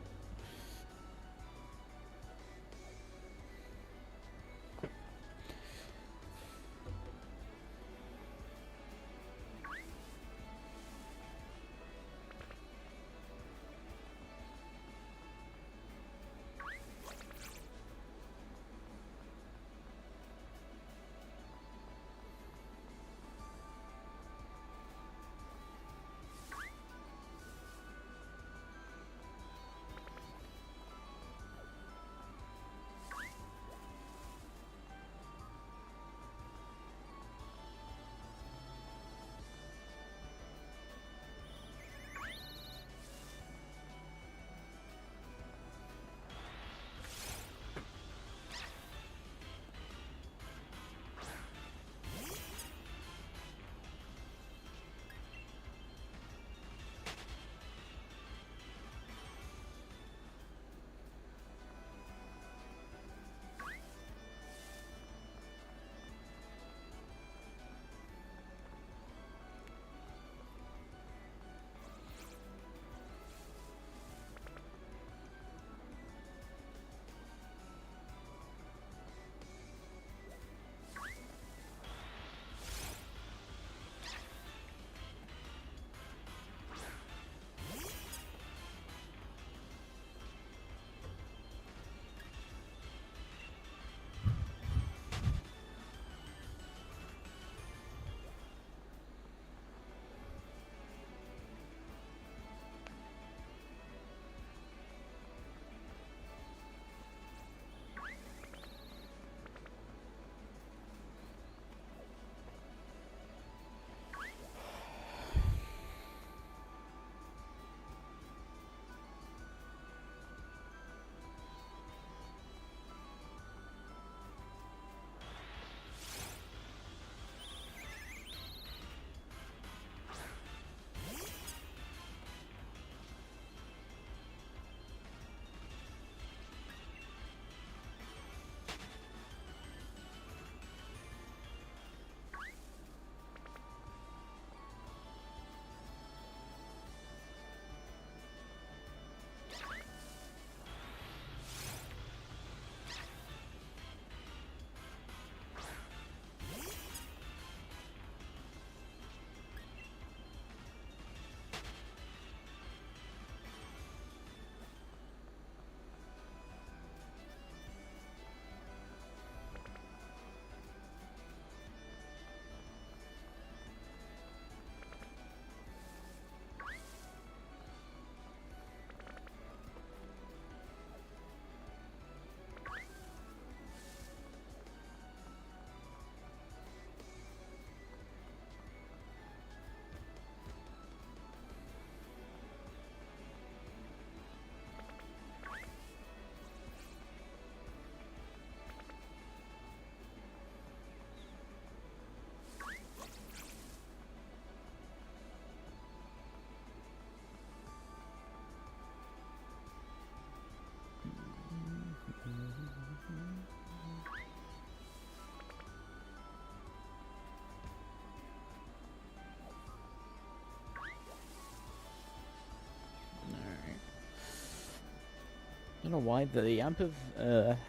A: don't know why the yampers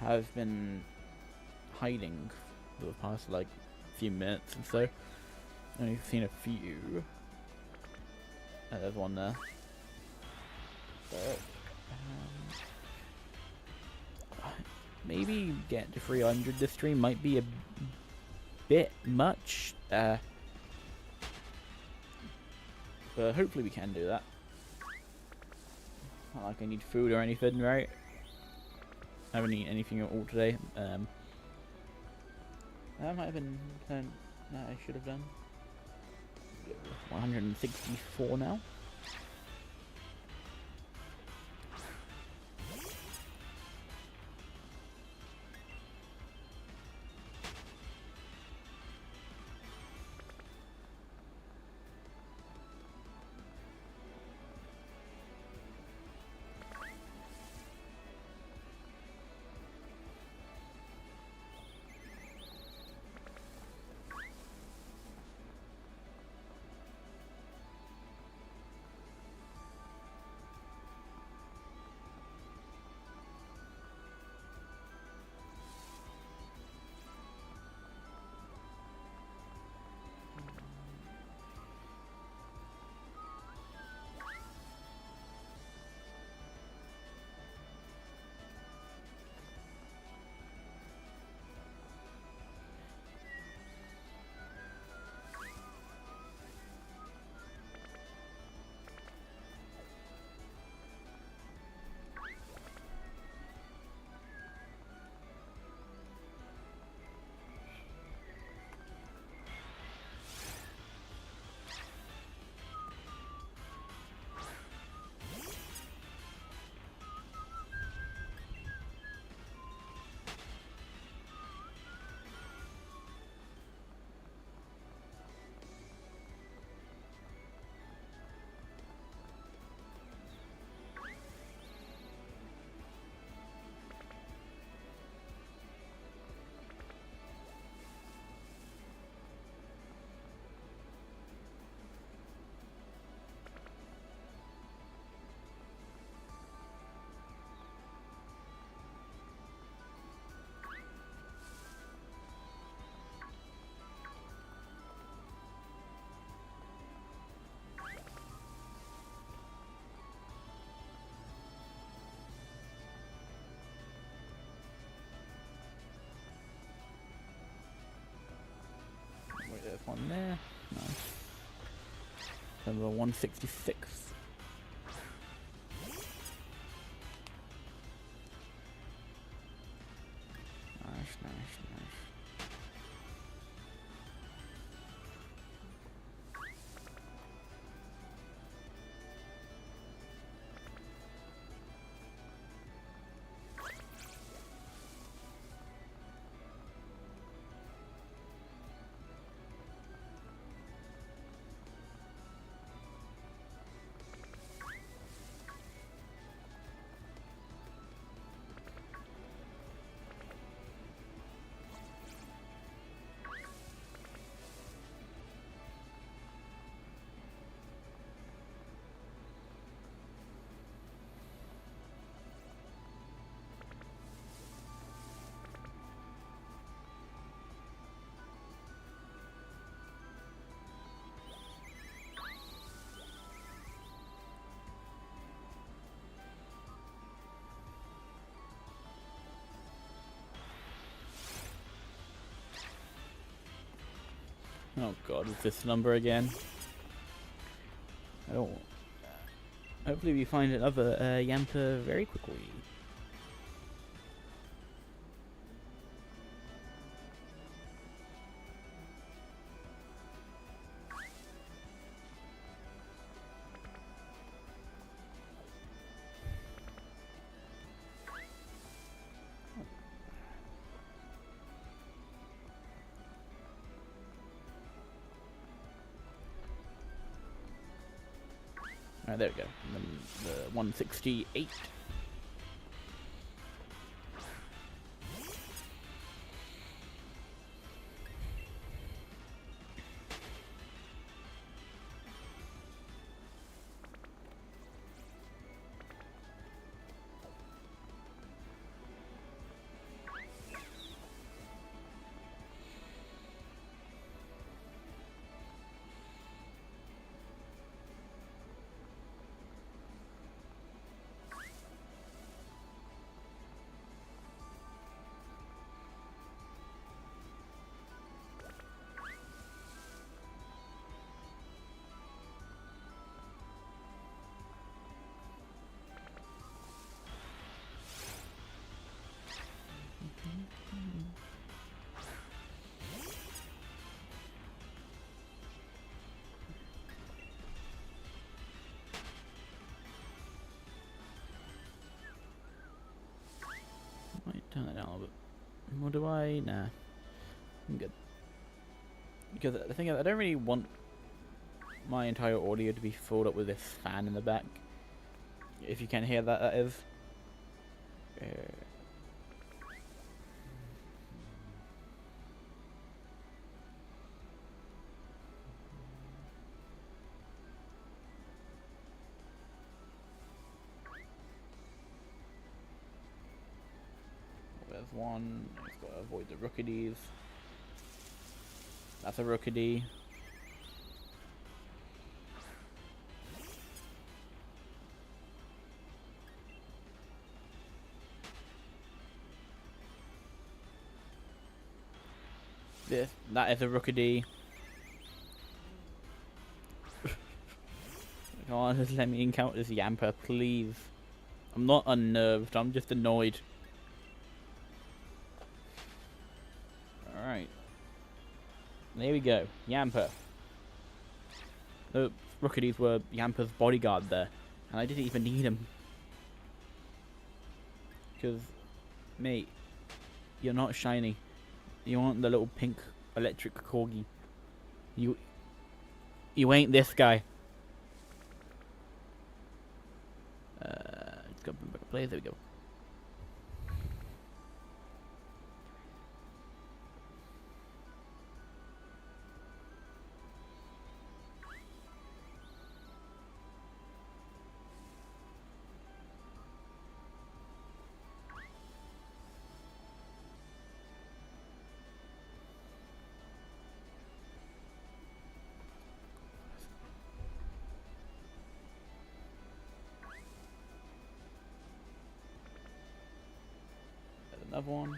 A: have been hiding for the past like few minutes and so. I've only seen a few. There's one there. But, maybe get to 300 this stream might be a bit much. But hopefully we can do that. Not like I need food or anything, right? I haven't eaten anything at all today. That might have been something that I should have done. 164 now. Wait, there's one there. Nice. Number 166. Nice, nice, nice. Oh god, is this number again? I don't. Hopefully we find another yamper very quickly. Alright, there we go. And then the 168. turn that down a little bit. Or do I? Nah. I'm good. Because the thing is, I don't really want my entire audio to be filled up with this fan in the back. If you can hear that, that is. There's one. I've got to avoid the rookies. That's a rookidee. That is a rookidee. Come on, just let me encounter this yamper, please. I'm not unnerved, I'm just annoyed. Alright. There we go. Yamper. The rookies were Yamper's bodyguard there. And I didn't even need him. Because, mate, you're not shiny. You want the little pink electric corgi. You ain't this guy. Let's go back to play. There we go. Another one.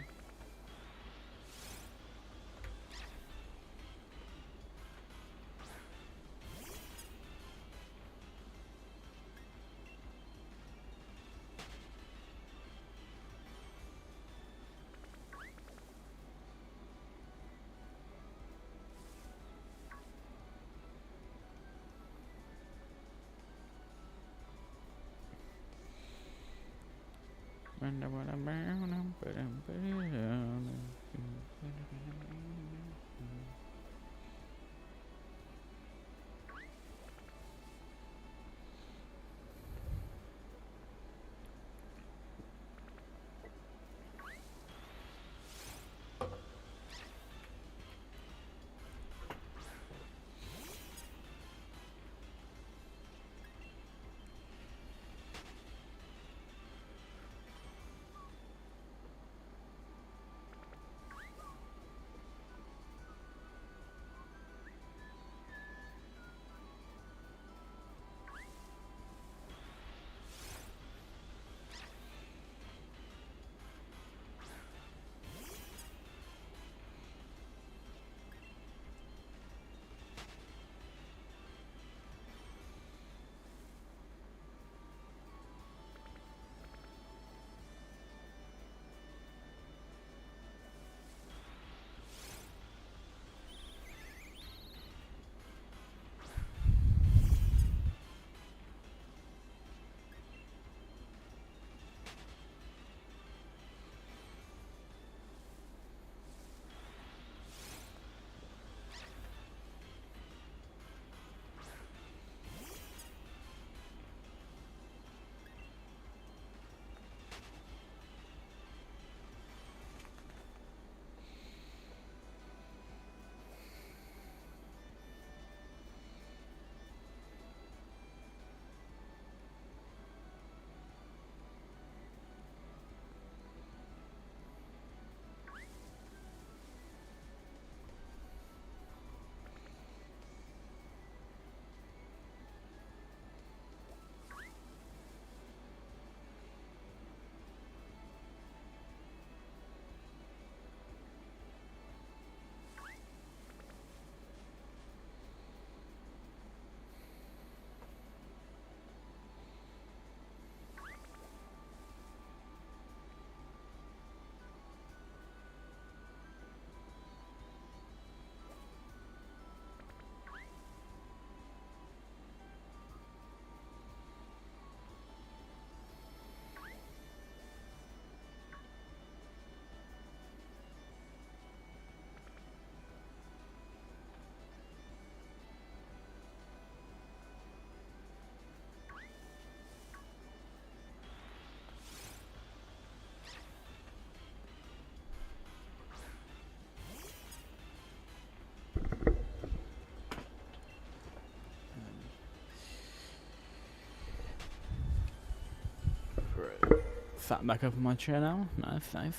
A: sat back up in my chair now. Nice, nice.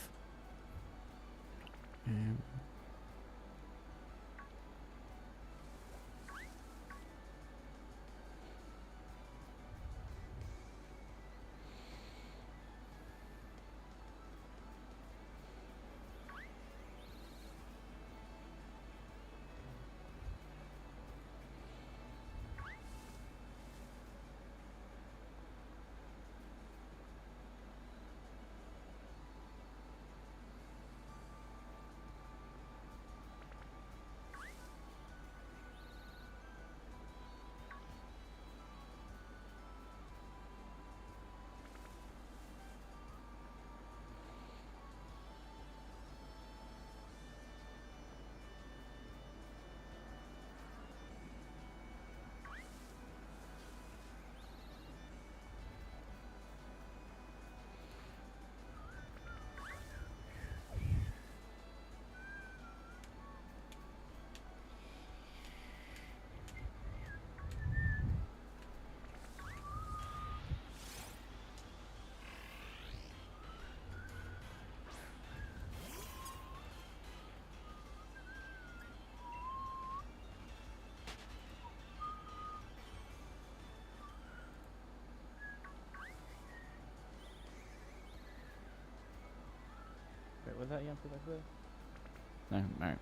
A: Wait, was that yamper back there? No, no.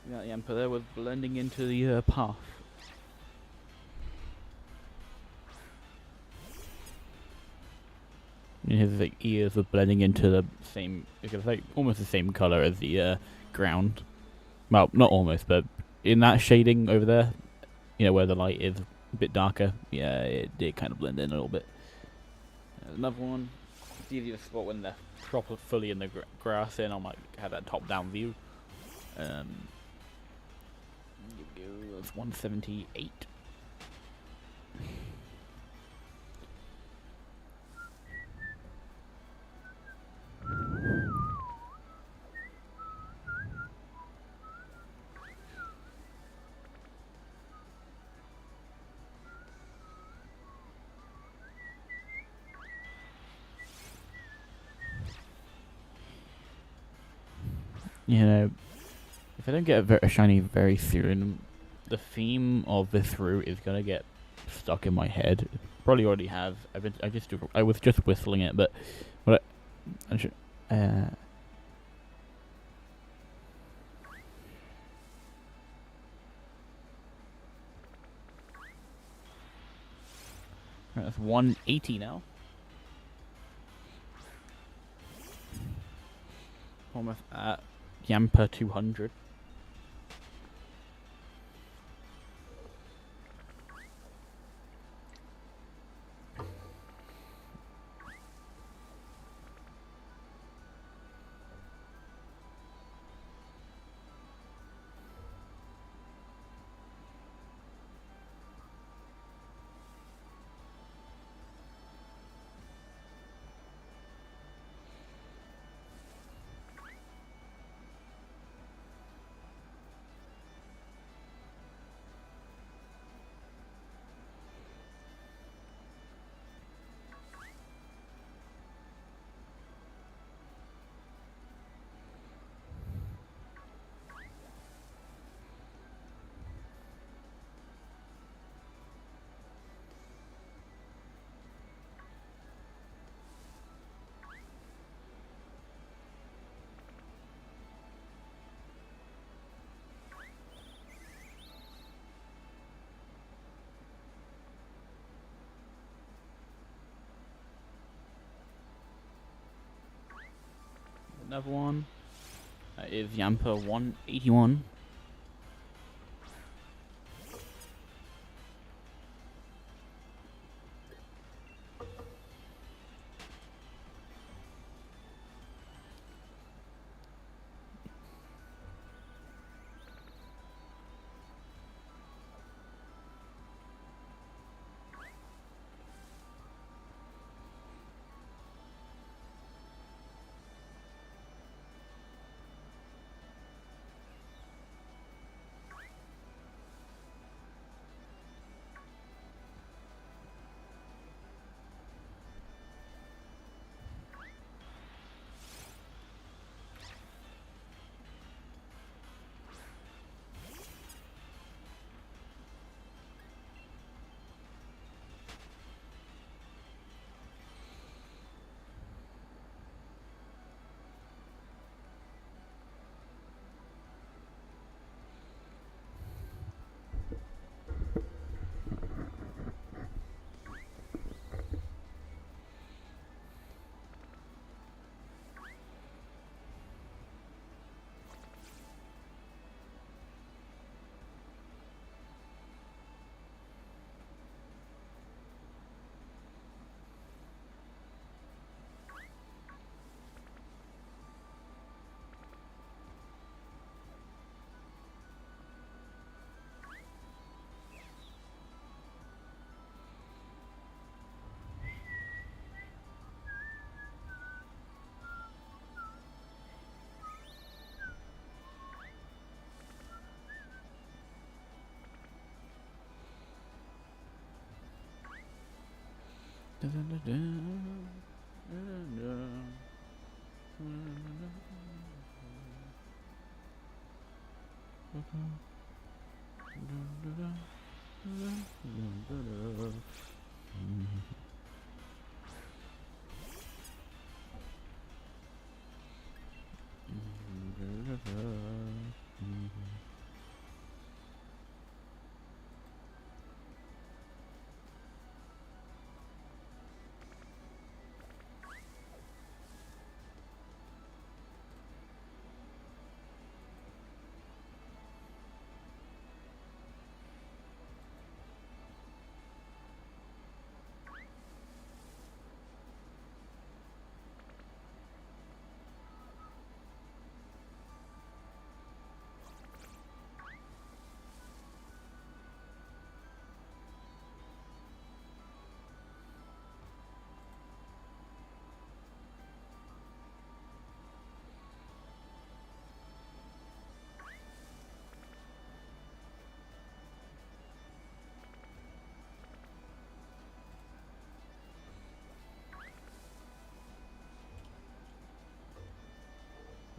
A: That yamper there was blending into the path. And his like, ears were blending into the same, like almost the same color as the ground. Well, not almost, but in that shading over there, you know, where the light is a bit darker, yeah, it did kind of blend in a little bit. Another one. It's easy to spot when they're proper fully in the grass, and I might have that top-down view. It's 178. You know, if I don't get a shiny very soon, the theme of this route is gonna get stuck in my head. Probably already have. I was just whistling it, but what I should. Right, that's 180 now. Almost at yamper 200. another one. That is Yamper 181.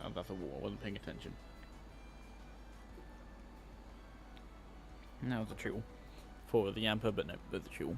A: Oh, that's a wall. I wasn't paying attention. That was a tool. For the Yamper, but no, there's a tool.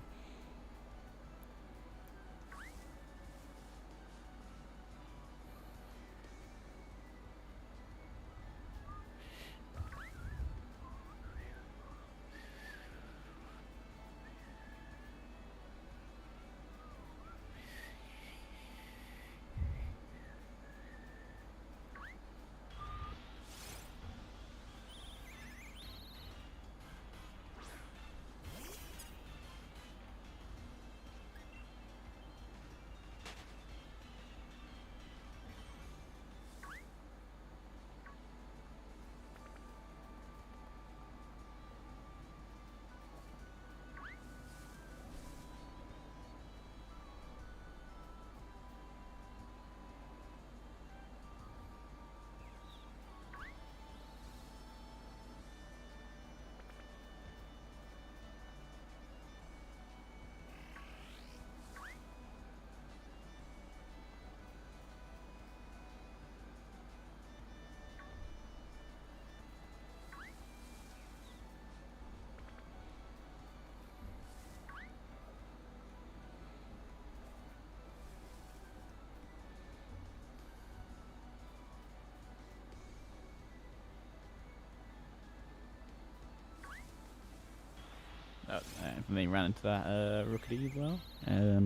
A: And then he ran into that rookety as well. Yeah.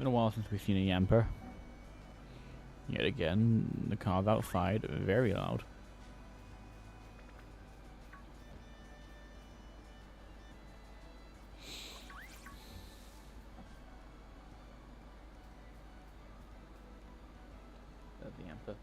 A: been a while since we've seen a yamper. Yet again, the cars outside very loud. There's the yamper.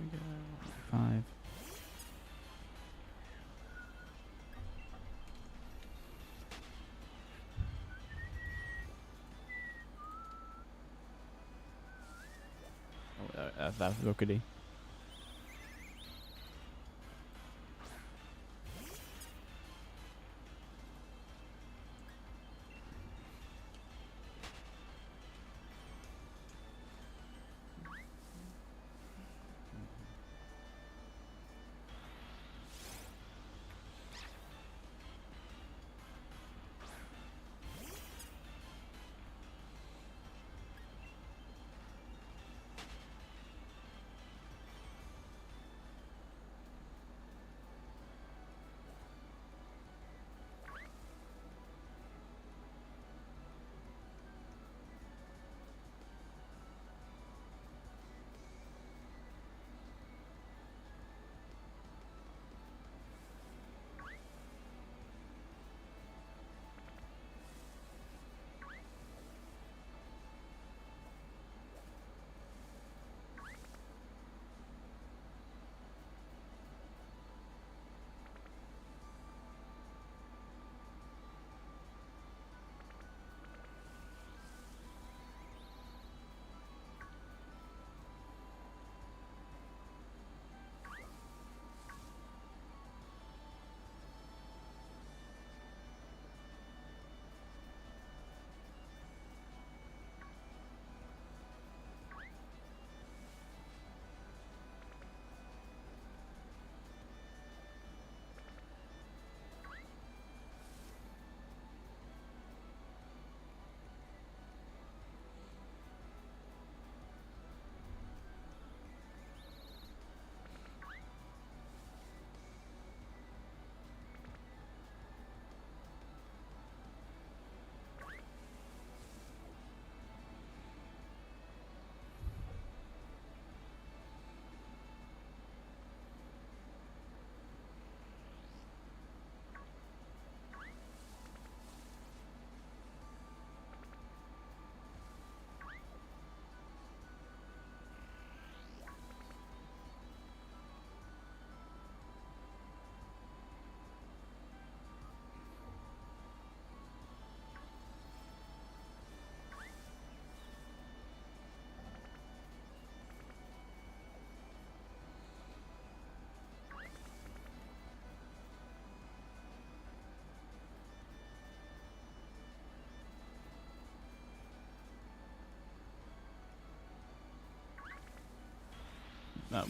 A: we go. 5. Oh, that's rockety.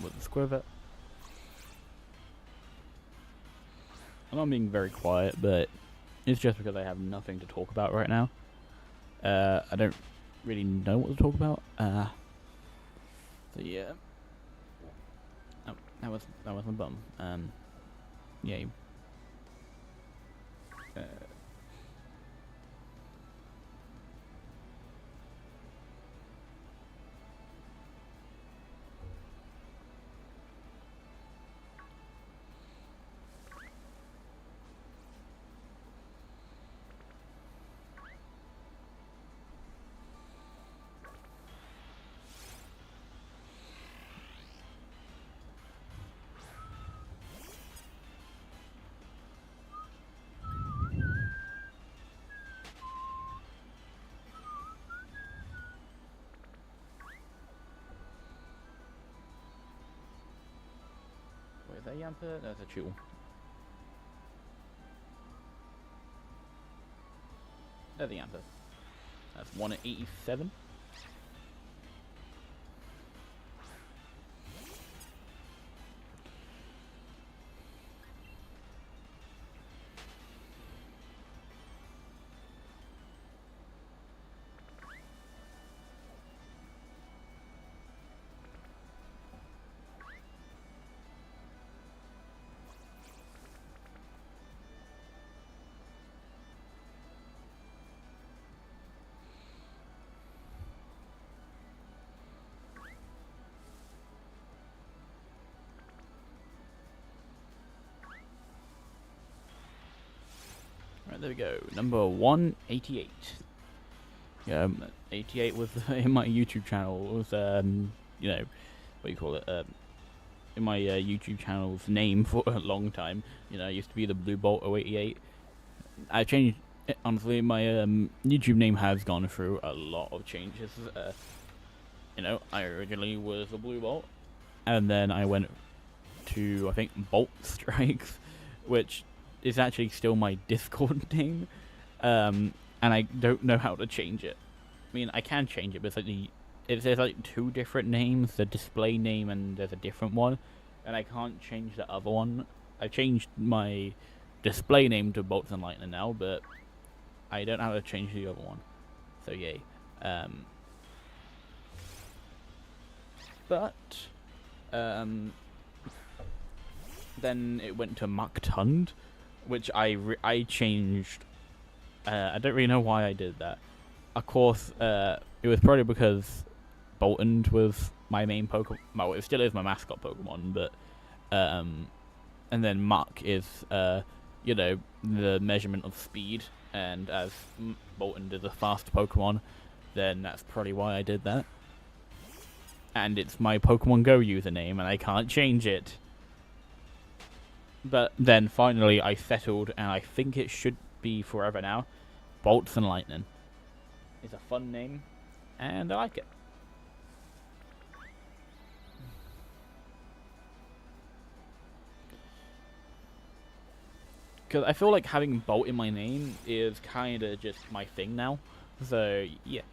A: with the squiver. I know I'm being very quiet, but it's just because I have nothing to talk about right now. I don't really know what to talk about. So yeah. Oh, that was my bum. Yeah. Wait, is that yamper? That's a chew. There's the yamper. That's 1 at 87. Right, there we go. Number 188. Yeah, 88 was in my YouTube channel. It was, you know, what do you call it? In my YouTube channel's name for a long time. You know, it used to be the Blue Bolt 088. I changed it, honestly. My YouTube name has gone through a lot of changes. You know, I originally was a Blue Bolt, and then I went to, I think, Bolt Strikes, which is actually still my Discord name, and I don't know how to change it. I mean, I can change it, but it's like there's like 2 different names, the display name and there's a different one, and I can't change the other one. I changed my display name to Bolts and Lightning now, but I don't know how to change the other one. So yay. But then it went to Muktund, which I changed. I don't really know why I did that. Of course, it was probably because Boltund was my main Pokemon. Well, it still is my mascot Pokemon, but and then Muck is you know, the measurement of speed, and as Boltund is a fast Pokemon, then that's probably why I did that. And it's my Pokemon Go username, and I can't change it. But then finally I settled, and I think it should be forever now. Bolts and Lightning. It's a fun name, and I like it. Because I feel like having Bolt in my name is kind of just my thing now. So, yeah.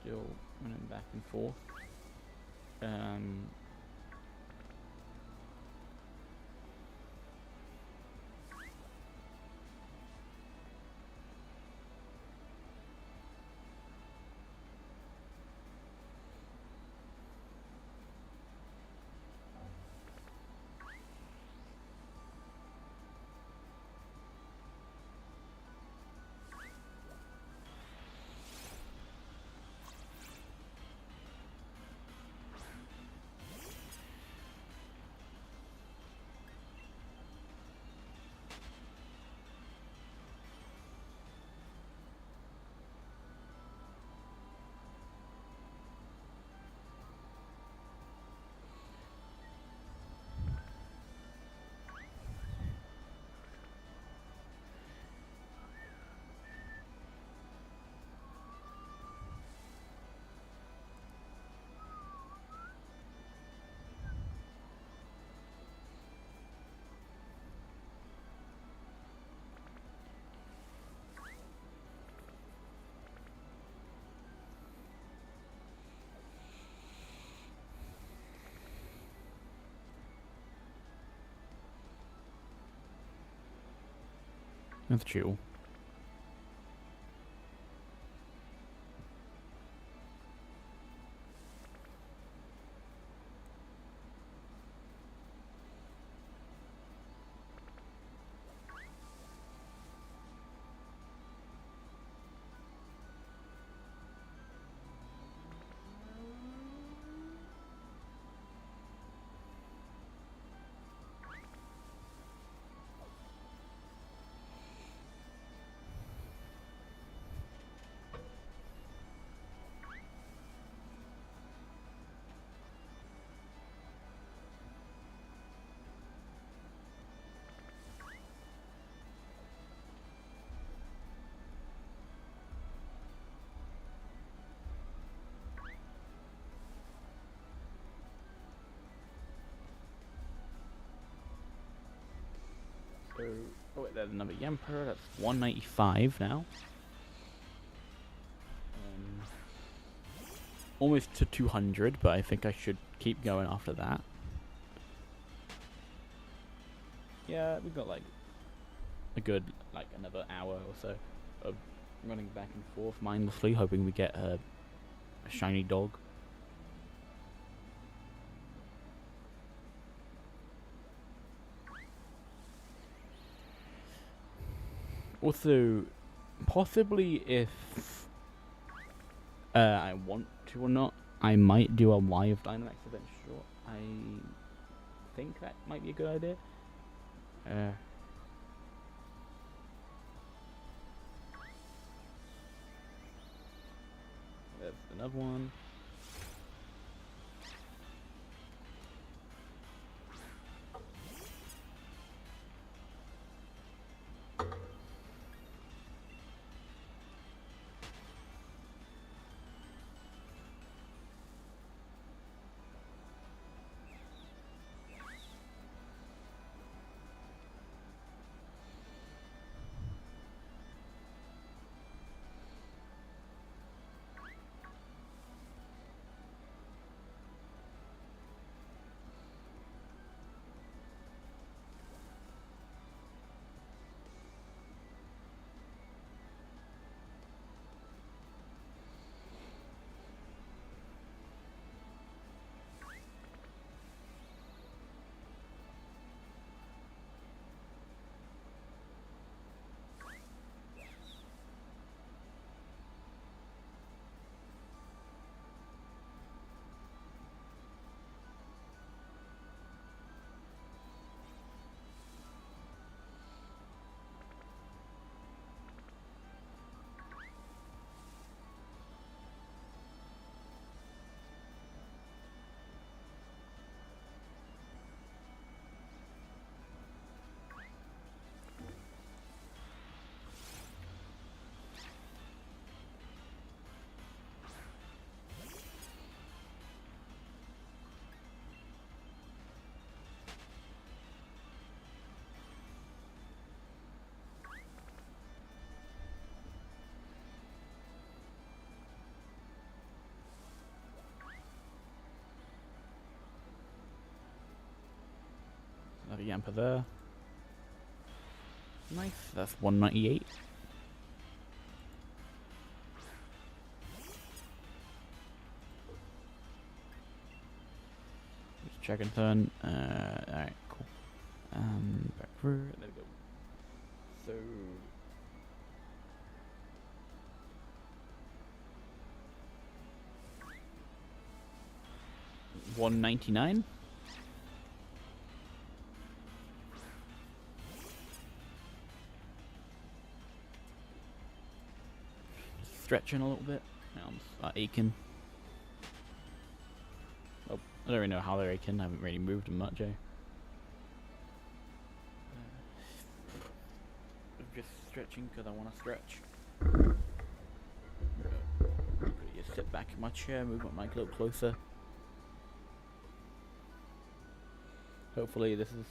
A: still running back and forth. That's chill. So, oh wait, there's another yamper. That's 195 now. Almost to 200, but I think I should keep going after that. Yeah, we've got like a good, like another hour or so of running back and forth mindlessly, hoping we get a shiny dog. Also, possibly if I want to or not, I might do a live Dynamax event short. I think that might be a good idea. There's another one. yamper there. Nice, that's 198. Just check and turn. Alright, cool. Back through. There we go. So 199. Stretching a little bit. My arms are aching. Oh, I don't really know how they're aching. I haven't really moved them much, I'm just stretching because I want to stretch. Just sit back in my chair, move my mic a little closer. Hopefully this is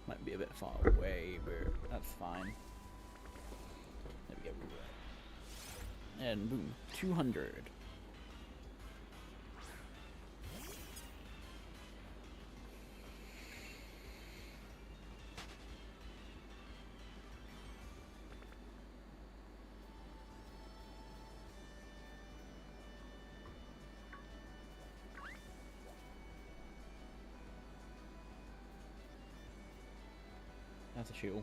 A: might be a bit far away, but that's fine. There we go. And boom, 200. That's a shield.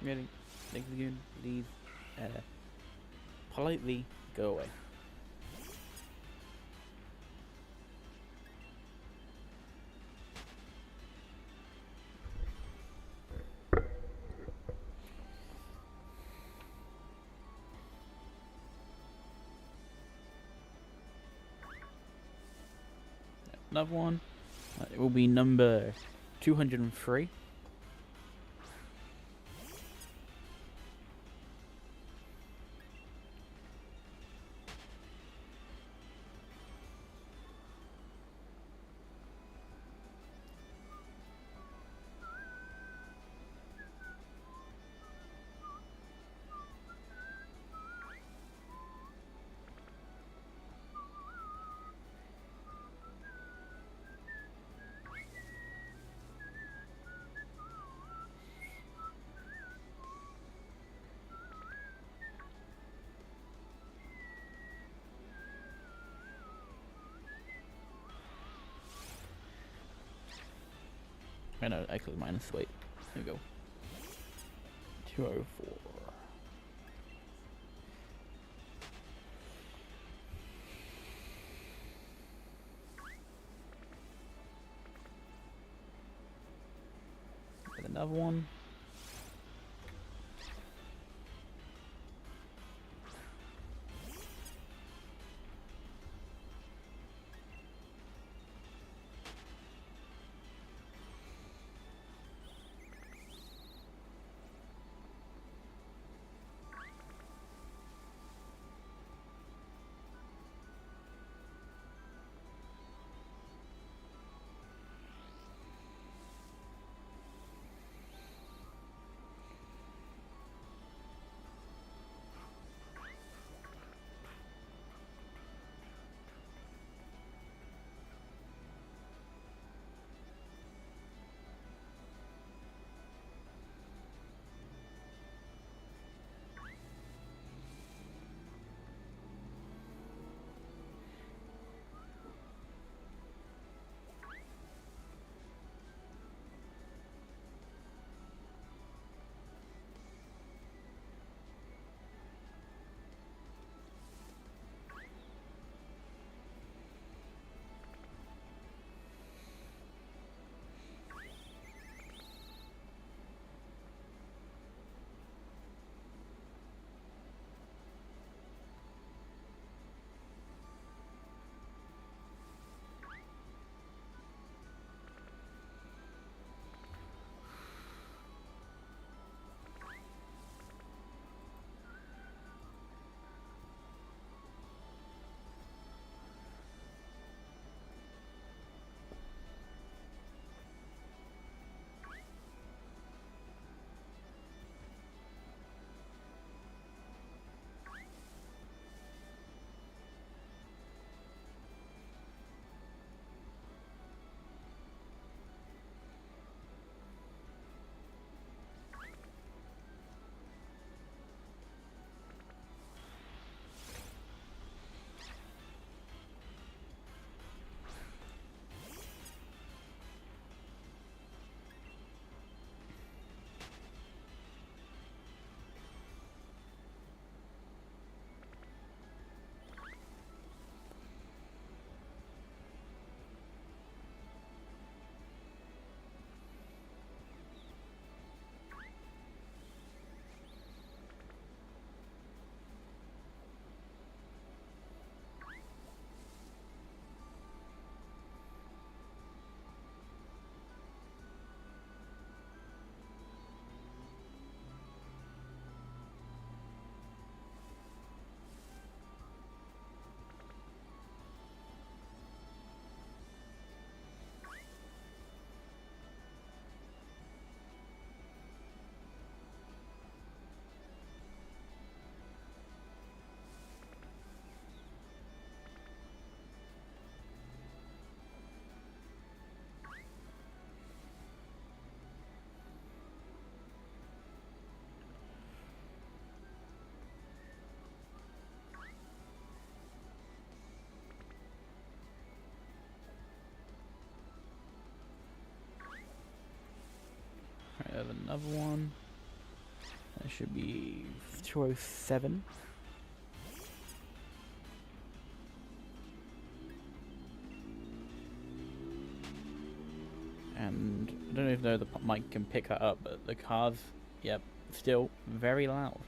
A: Really, thank you. Please, politely go away. Another one. It will be number 203. I know, actually minus, wait. There we go. 204. Get another one. I have another one. That should be 207. And I don't even know if the mic can pick that up, but the cars, yep, still very loud.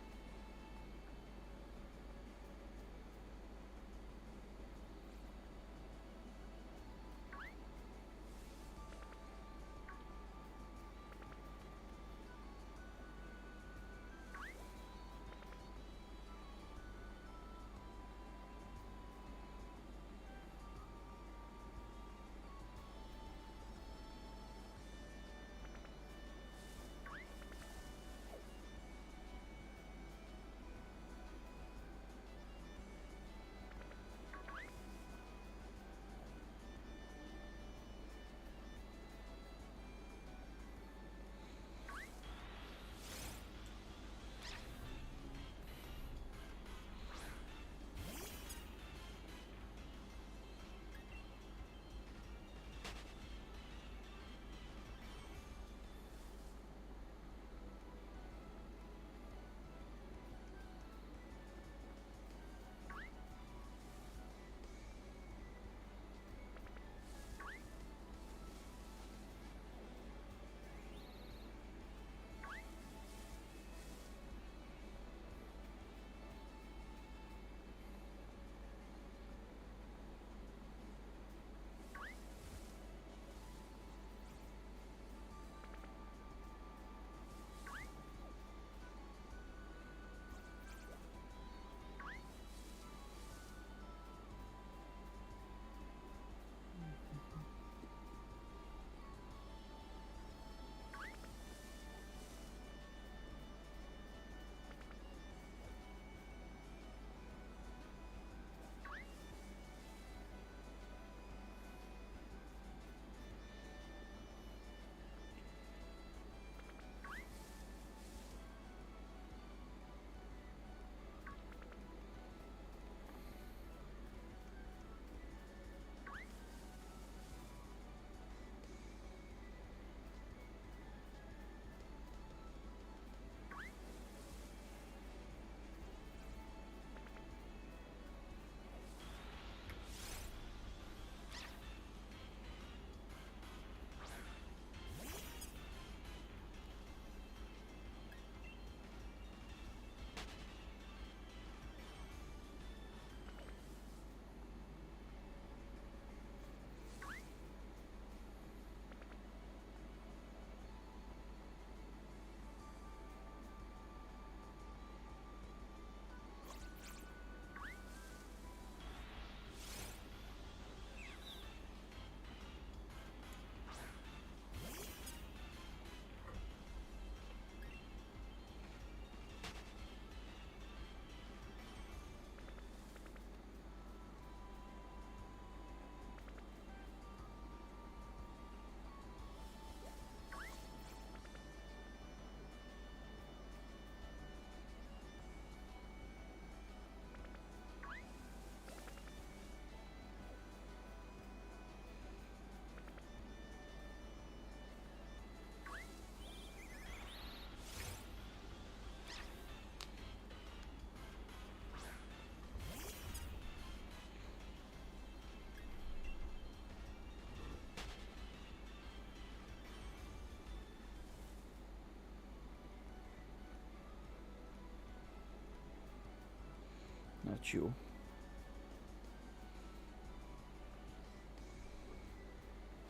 A: Not you.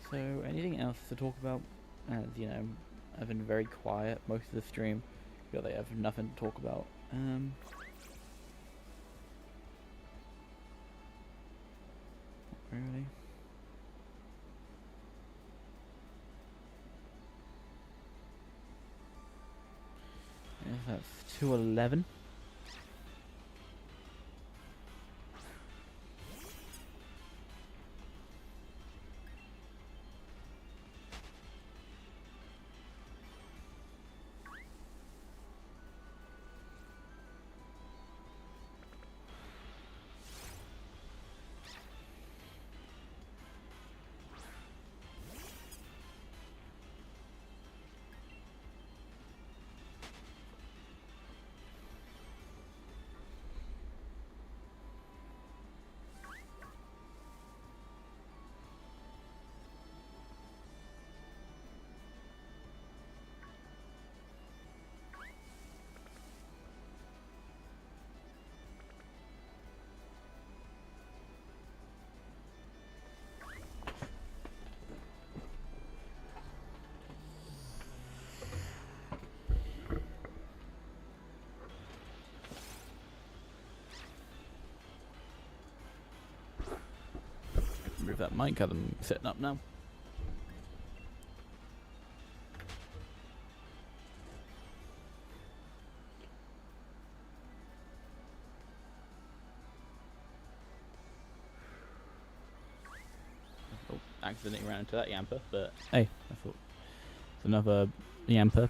A: So, anything else to talk about? As you know, I've been very quiet most of the stream. Feel like I have nothing to talk about. Really? Yes, that's 2:11. Move that mic, I'm setting up now. Oh, accidentally ran into that yamper, but hey, I thought it's another yamper.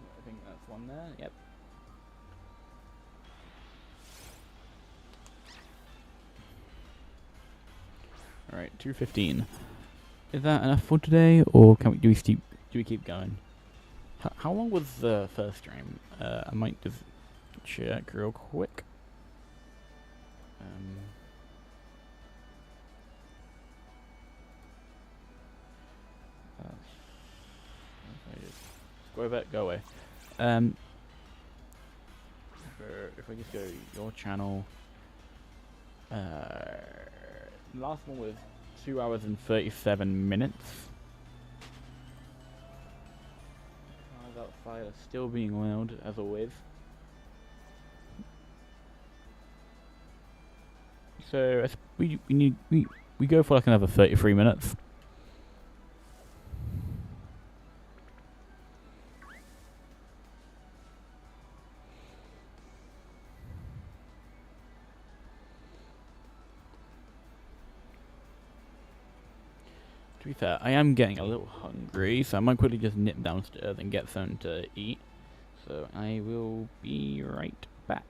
A: I think that's one there, yep. Alright, 2:15. Is that enough for today, or can we do we keep going? How long was the first stream? I might just check real quick. Go away. If I just go your channel, last one was 2 hours and 37 minutes. Cars outside are still being oiled as always. So we go for like another 33 minutes. To be fair, I am getting a little hungry, so I might quickly just nip downstairs and get something to eat. So I will be right back.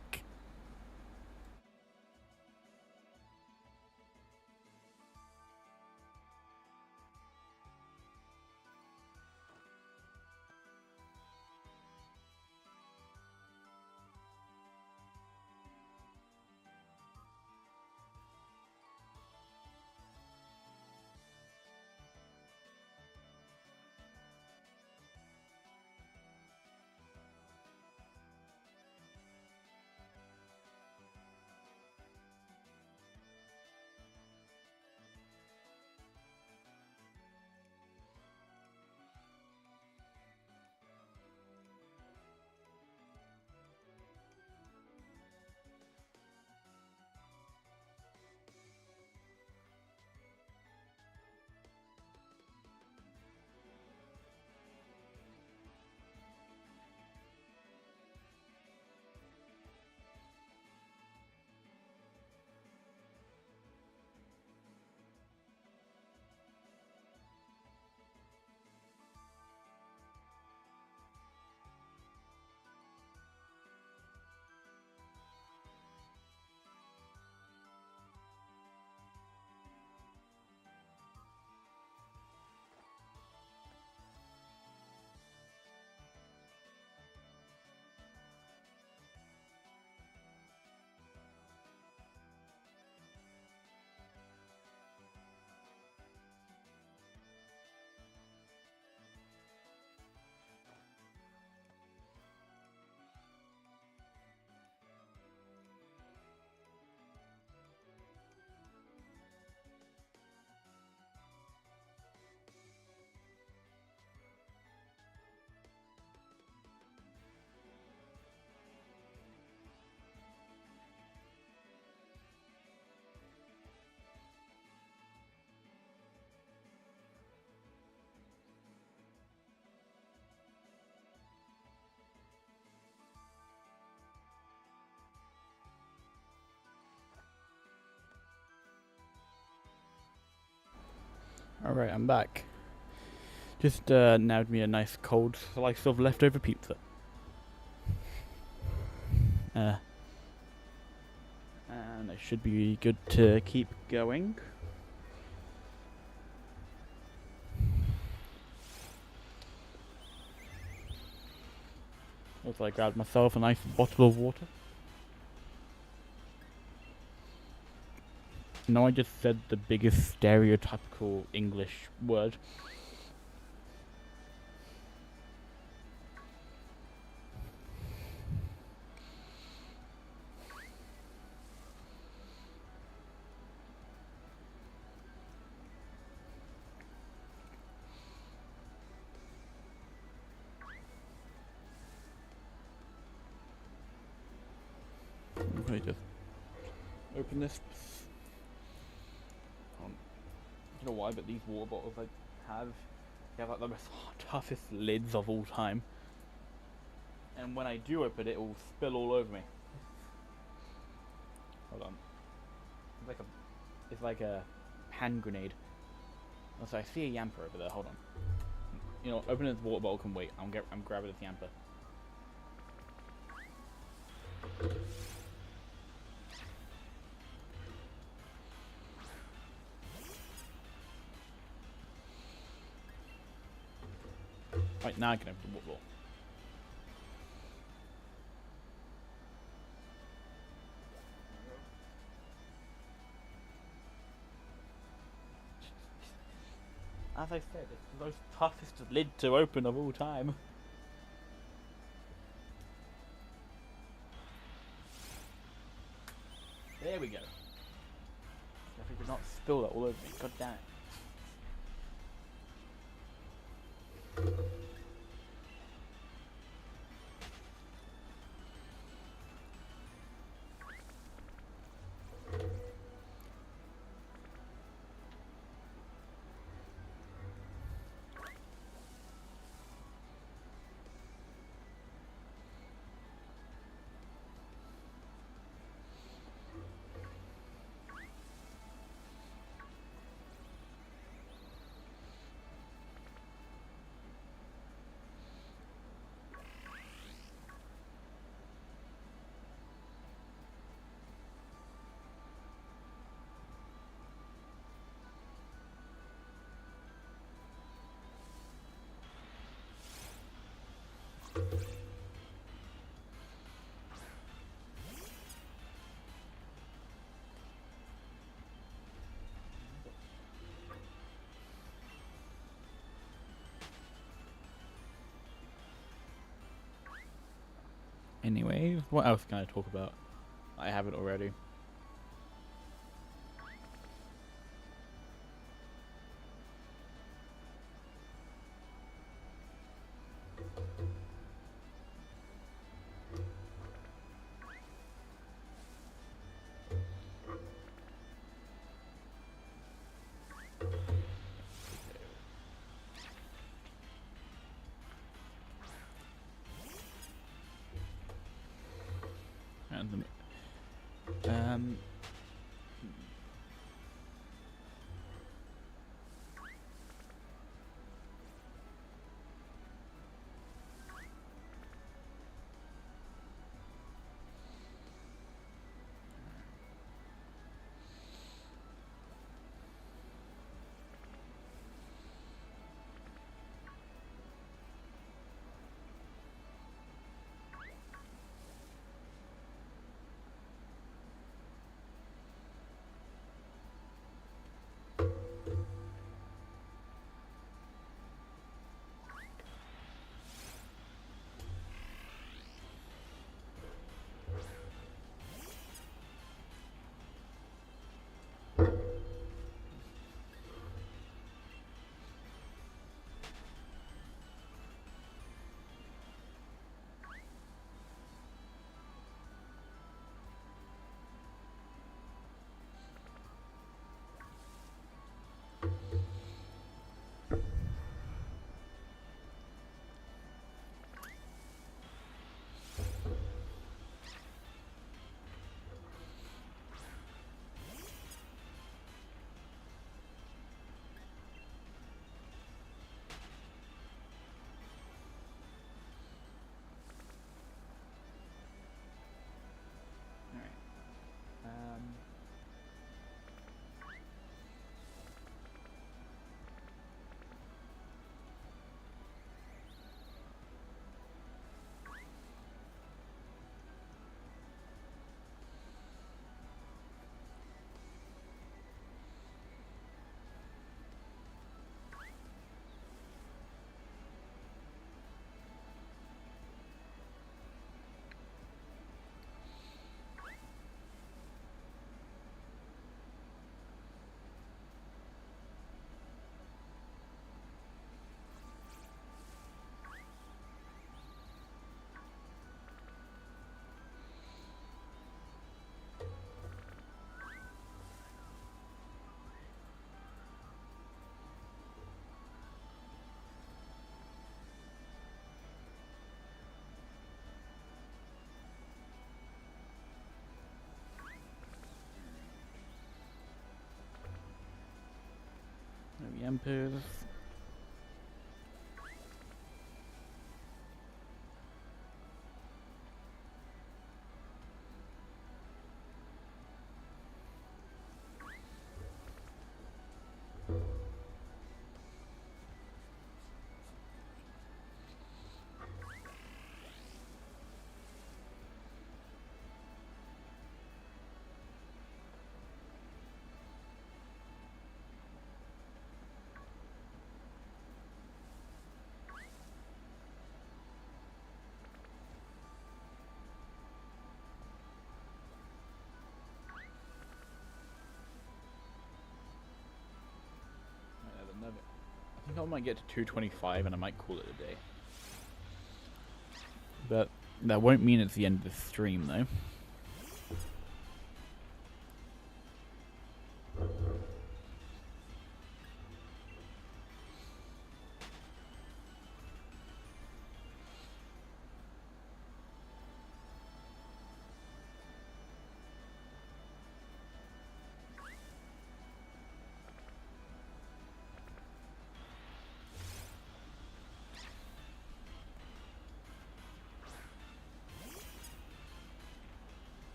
A: Alright, I'm back. Just nabbed me a nice cold slice of leftover pizza. And it should be good to keep going. Also, I grabbed myself a nice bottle of water. No, I just said the biggest stereotypical English word. Let me just open this. I don't know why, but these water bottles they have like the most toughest lids of all time. And when I do open it, it will spill all over me. Hold on. It's like a hand grenade. Also, I see a yamper over there. Hold on. You know, opening this water bottle can wait. I'm grabbing this yamper. Right, now I can open the water bottle. As I said, it's the most toughest lid to open of all time. There we go. If it did not spill that all over me, god damn it. Anyways, what else can I talk about? I haven't already. And yampers. I think I might get to 225 and I might call it a day. But that won't mean it's the end of the stream though.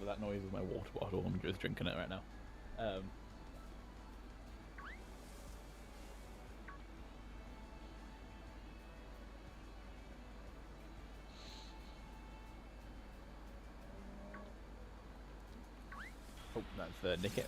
A: That noise is my water bottle. I'm just drinking it right now. Oh, that's Nickit.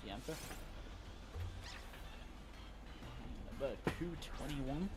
A: Yamper. Number 221.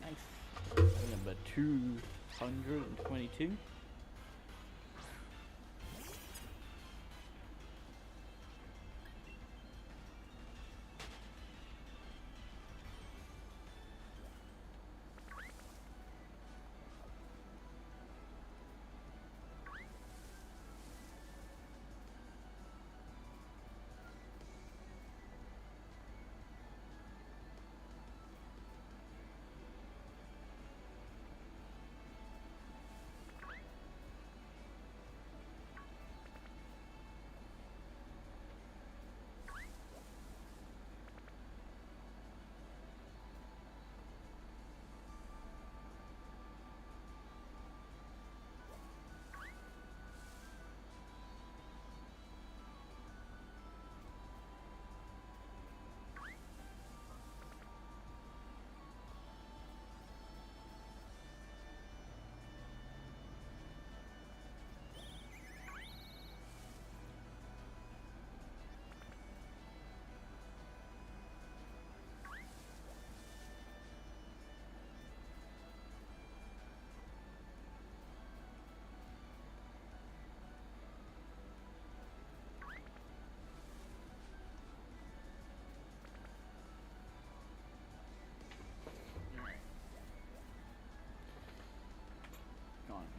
A: Nice. Number 222.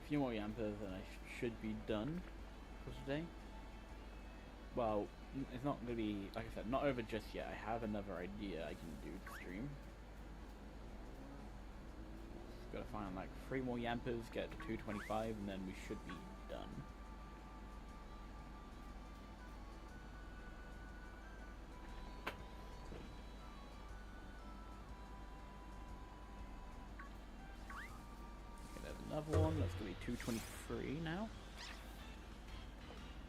A: few more yampers and I should be done for today. Well, it's not going to be, like I said, not over just yet. I have another idea I can do to stream. Gotta find like 3 more yampers, get to 225, and then we should be done. Okay, there's another one. That's gonna be 223 now.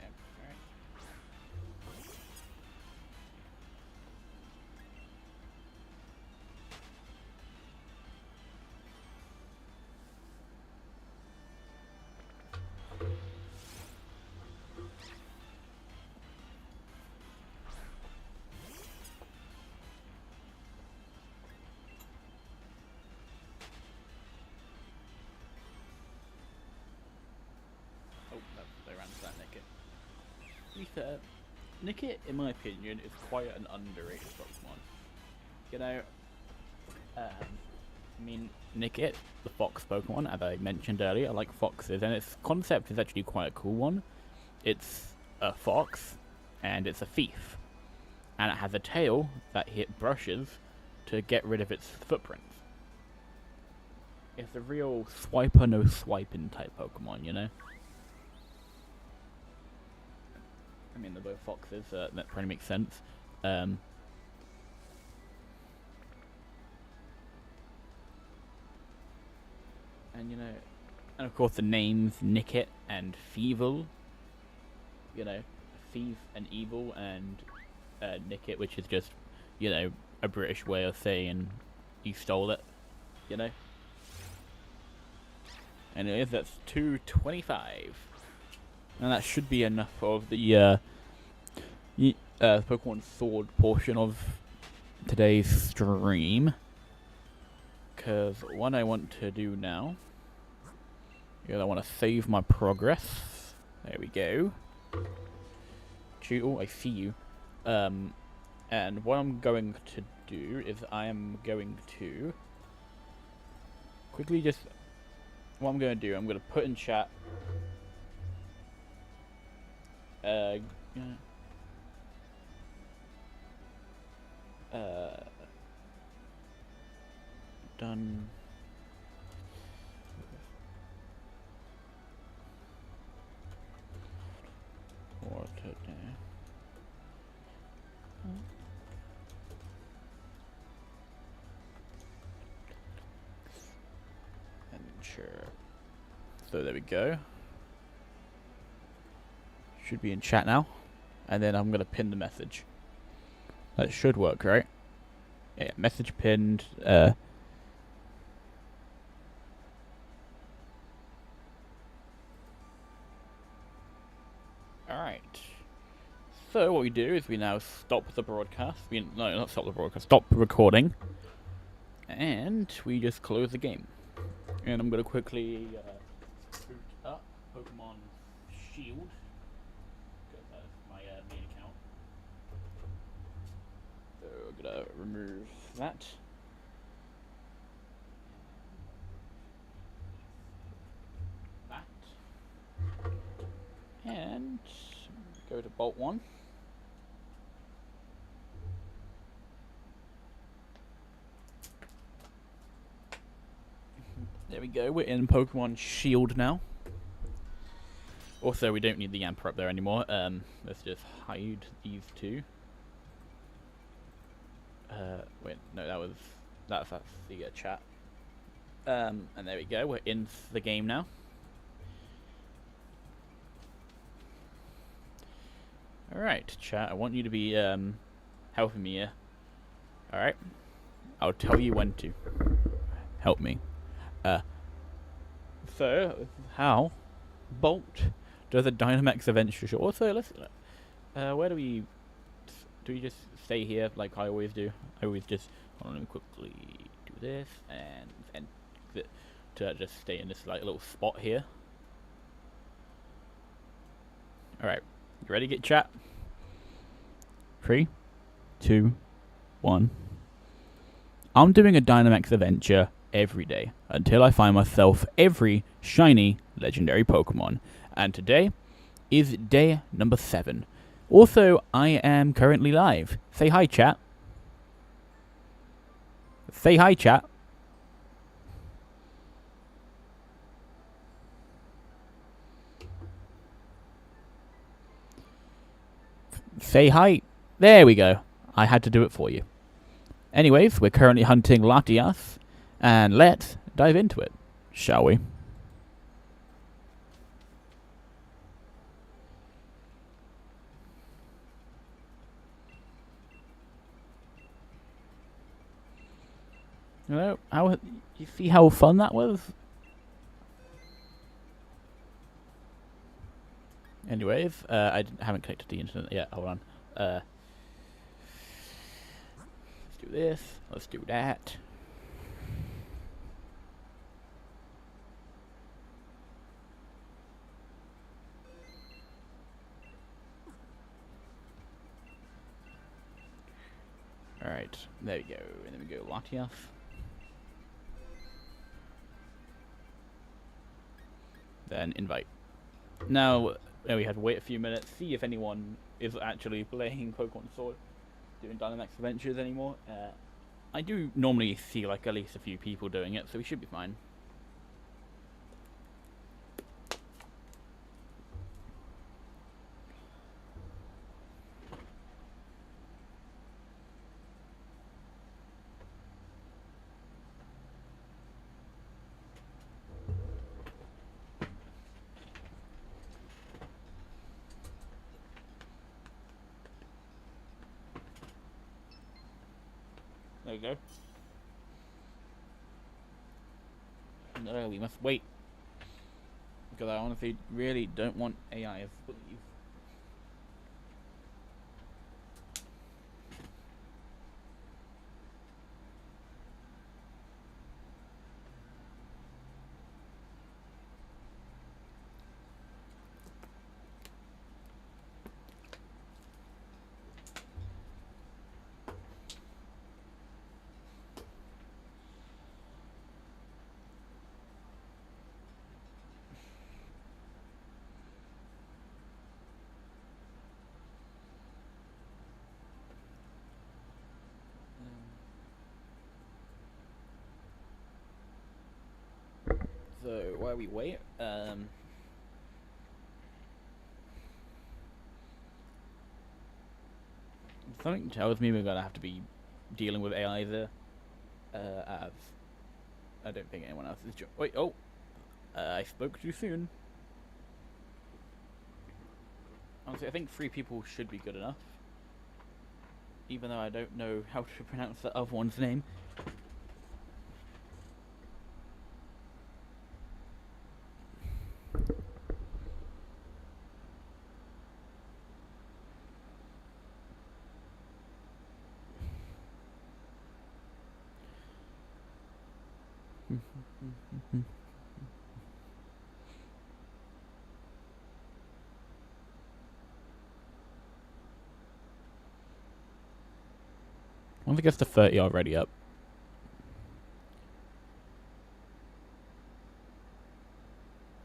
A: Yep, alright. Oh, they ran to that Nickit. To be fair, Nickit, in my opinion, is quite an underrated Pokemon. You know, I mean, Nickit, the fox Pokemon, as I mentioned earlier, I like foxes, and its concept is actually quite a cool one. It's a fox, and it's a thief. And it has a tail that it brushes to get rid of its footprints. It's a real swiper, no swiping type Pokemon, you know? I mean, they're both foxes, so that probably makes sense. And you know, and of course the names Nickit and Feeble. You know, thief and evil, and Nickit, which is just, you know, a British way of saying you stole it. You know. Anyways, that's 225. And that should be enough of the Pokemon Sword portion of today's stream. Because what I want to do now is I want to save my progress. There we go. Oh, I see you. And what I'm going to do is I am going to quickly just... What I'm going to do, I'm going to put in chat... done. For today. And sure. So there we go. Should be in chat now. And then I'm gonna pin the message. That should work, right? Yeah, message pinned. Alright. So what we do is we now stop the broadcast. No, not stop the broadcast. Stop recording. And we just close the game. And I'm gonna quickly boot up Pokemon Shield. So I'm gonna remove that. And go to Bolt 1. There we go, we're in Pokemon Shield now. Also, we don't need the Yamper up there anymore. Let's just hide these two. Wait, no, that's the chat. And there we go, we're in the game now. Alright, chat, I want you to be helping me here. Alright. I'll tell you when to. Help me. So, how Bolt does a Dynamax adventure show. Also, let's where do we just stay here like I always do? I always just hold on, let me quickly do this and to just stay in this like little spot here. Alright. You ready to get chat? 3, 2, 1. I'm doing a Dynamax adventure every day until I find myself every shiny legendary Pokemon. And today is day number 7. Also, I am currently live. Say hi, chat. Say hi, chat. Say hi. There we go. I had to do it for you. Anyways, we're currently hunting Latias, and let's dive into it, shall we? You know, you see how fun that was? Anyways, I haven't connected to the internet yet. Hold on. Let's do this. Let's do that. Alright, there we go. And then we go Latias. Then invite. Now, we had to wait a few minutes, see if anyone is actually playing Pokemon Sword, doing Dynamax Adventures anymore. I do normally see like at least a few people doing it, so we should be fine. There you go. No, we must wait. Because I honestly really don't want AI to leave. So while we wait, something tells me we're gonna have to be dealing with AI there. As I don't think anyone else is. Wait, oh, I spoke too soon. Honestly, I think 3 people should be good enough. Even though I don't know how to pronounce the other one's name. Once it gets to 30 already up.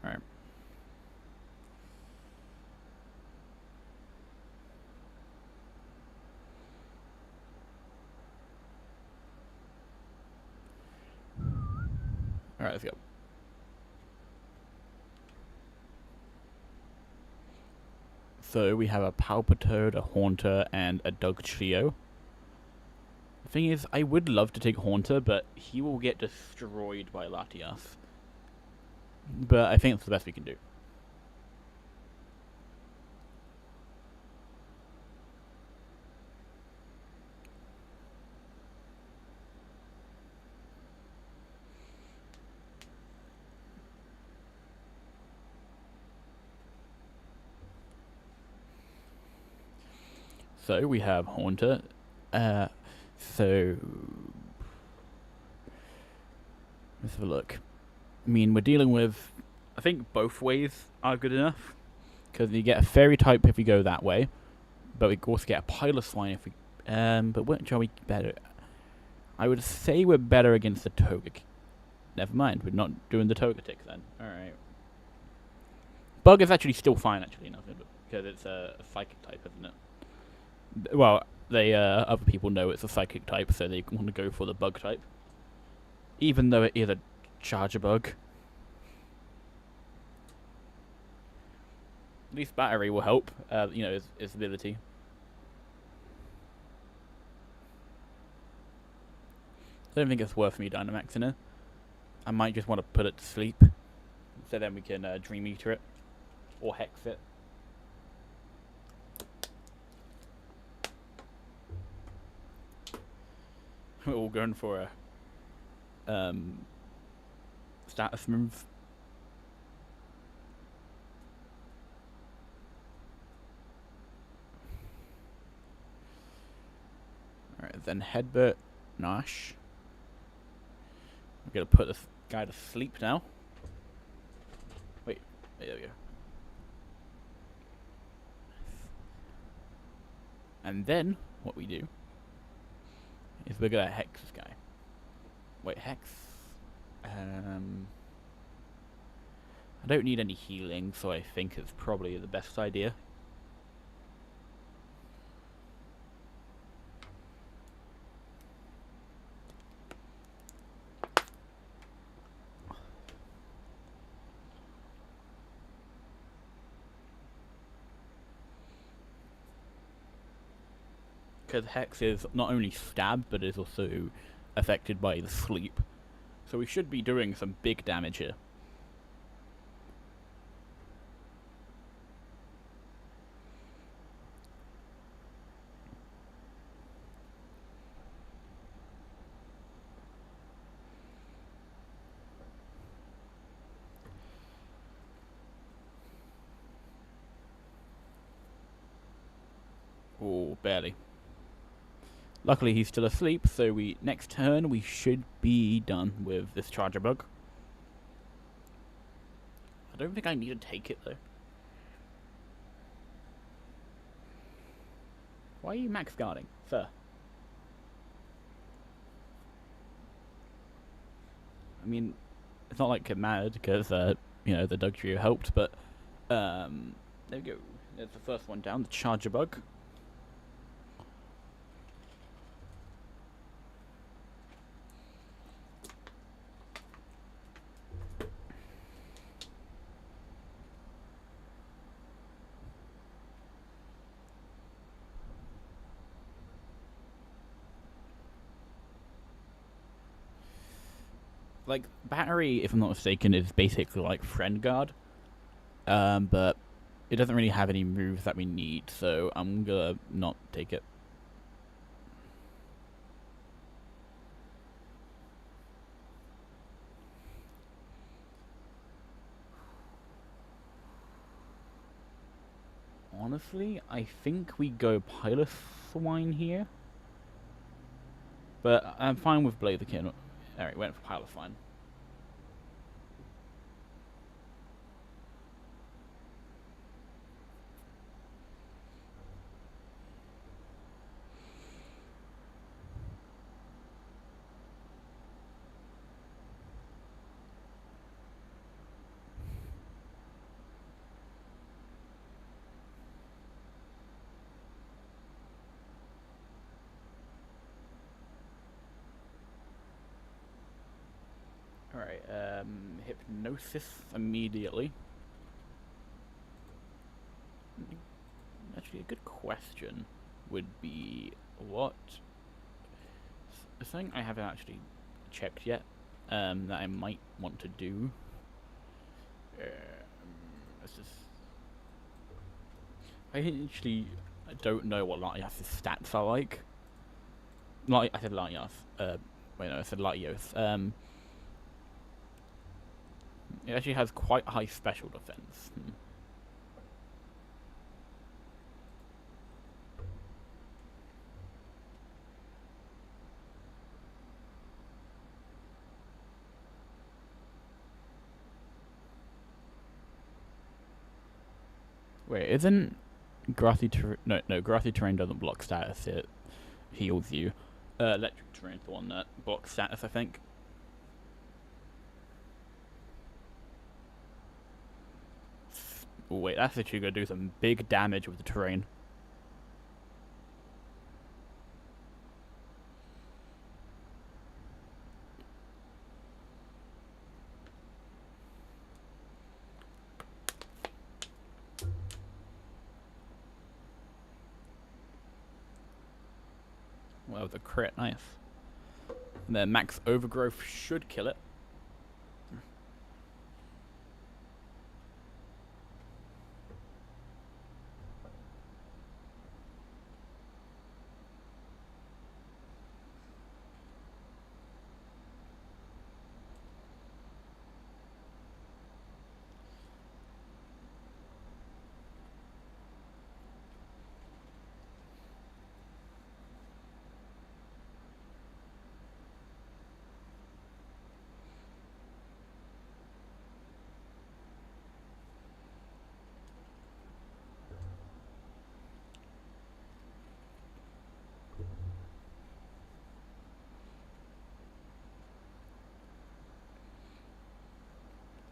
A: Alright. Alright, let's go. So we have a Palpitoad, a Haunter, and a Dugtrio. The thing is, I would love to take Haunter, but he will get destroyed by Latias. But I think it's the best we can do. So we have Haunter. So let's have a look. I mean, we're dealing with. I think both ways are good enough, because you get a Fairy type if we go that way, but we also get a Piloswine if we. But which are we better? I would say we're better against the Togekiss. Never mind, we're not doing the Togetic then. Alright. Bug is actually still fine, actually, because it's a psychic type, isn't it? Well, other people know it's a psychic type, so they want to go for the bug type. Even though it is a charger bug. At least battery will help, its ability. I don't think it's worth me Dynamaxing it. I might just want to put it to sleep, so then we can Dream Eater it, or Hex it. We're all going for a status move. Alright, then Headbutt Nash. I'm gonna put this guy to sleep now. Wait, there we go. And then what we do is we're gonna Hex this guy. Wait, Hex. I don't need any healing, so I think it's probably the best idea. Because Hex is not only stab, but is also affected by the sleep. So we should be doing some big damage here. Oh, barely. Luckily he's still asleep, so next turn we should be done with this charger bug. I don't think I need to take it though. Why are you max guarding, sir? I mean, it's not like it mattered because the Dugtrio helped, but there we go. There's the first one down, the charger bug. Like, battery, if I'm not mistaken, is basically like Friend Guard. But it doesn't really have any moves that we need, so I'm gonna not take it. Honestly, I think we go Piloswine here. But I'm fine with Blaziken. Alright, went for Piloswine. Alright, Hypnosis immediately. Actually, a good question would be what... Something I haven't actually checked yet, that I might want to do. I don't know what Latias' stats are like. I said Latias. Wait, no, I said Latios. It actually has quite high special defense. Wait, isn't Grassy Terrain... No, Grassy Terrain doesn't block status, it heals you. Electric Terrain's the one that blocks status, I think. Oh, wait, that's actually going to do some big damage with the terrain. Well, the crit, nice. And then max overgrowth should kill it.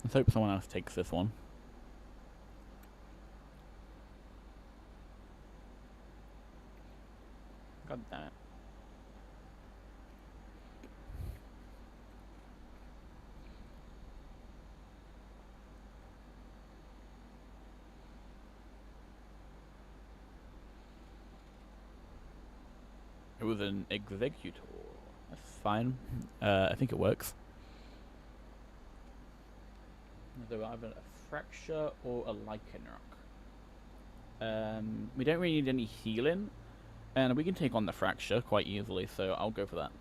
A: Let's hope someone else takes this one. God damn it. It was an executor. That's fine. I think it works. So either a fracture or a lichen rock. We don't really need any healing, and we can take on the fracture quite easily, so I'll go for that.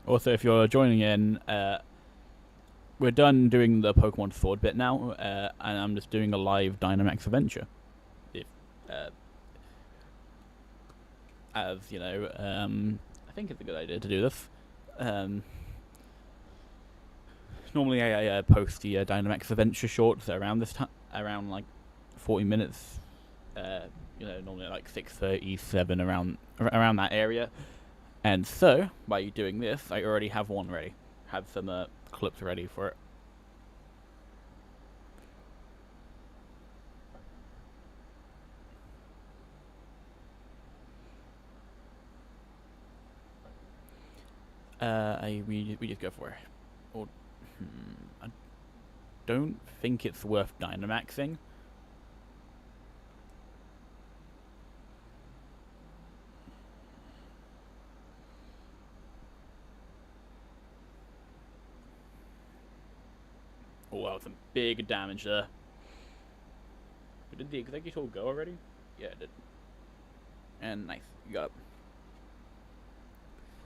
A: Also, if you're joining in, we're done doing the Pokemon Sword bit now, and I'm just doing a live Dynamax adventure. If, as you know, I think it's a good idea to do this. Normally, I post the Dynamax adventure shorts around this time, around like 40 minutes. You know, normally like 6:30, 7 around that area. And so, by doing this, I already have one ready. Have some clips ready for it. We just go for it. Or, I don't think it's worth Dynamaxing. Oh, that was some big damage there. Did the Executor go already? Yeah, it did. And nice, you got it.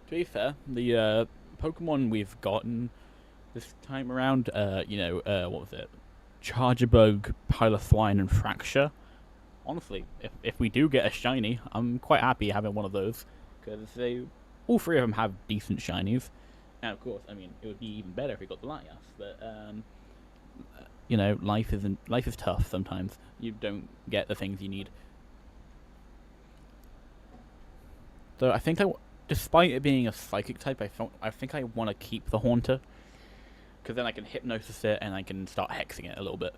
A: To be fair, the Pokemon we've gotten this time around, you know, what was it? Chargebug, Piloswine, and Fracture. Honestly, if we do get a shiny, I'm quite happy having one of those, because all three of them have decent shinies. And of course, I mean, it would be even better if we got the Latias, but you know, life is tough sometimes. You don't get the things you need. So I think despite it being a psychic type, I think I want to keep the Haunter, because then I can hypnosis it and I can start hexing it a little bit.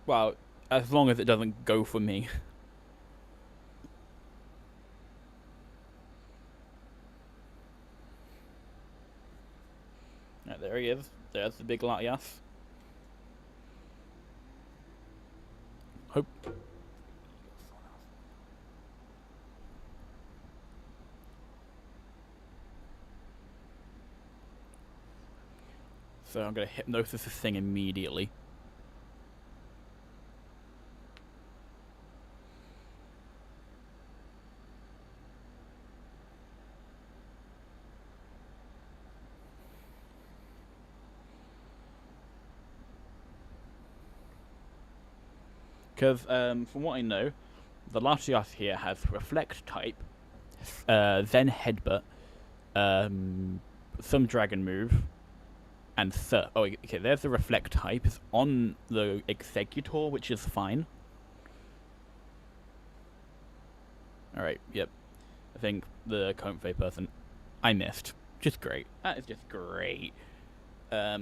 A: Well, as long as it doesn't go for me. Right, there he is. There's the big Latias. Hope. So I'm going to hypnosis this thing immediately. Because from what I know, The Latias here has Reflect type, then Headbutt, some Dragon move, and Surf. Oh, okay, there's the Reflect type. It's on the Executor, which is fine. Alright, yep. I think the Comfey person I missed. Just great. That is just great. That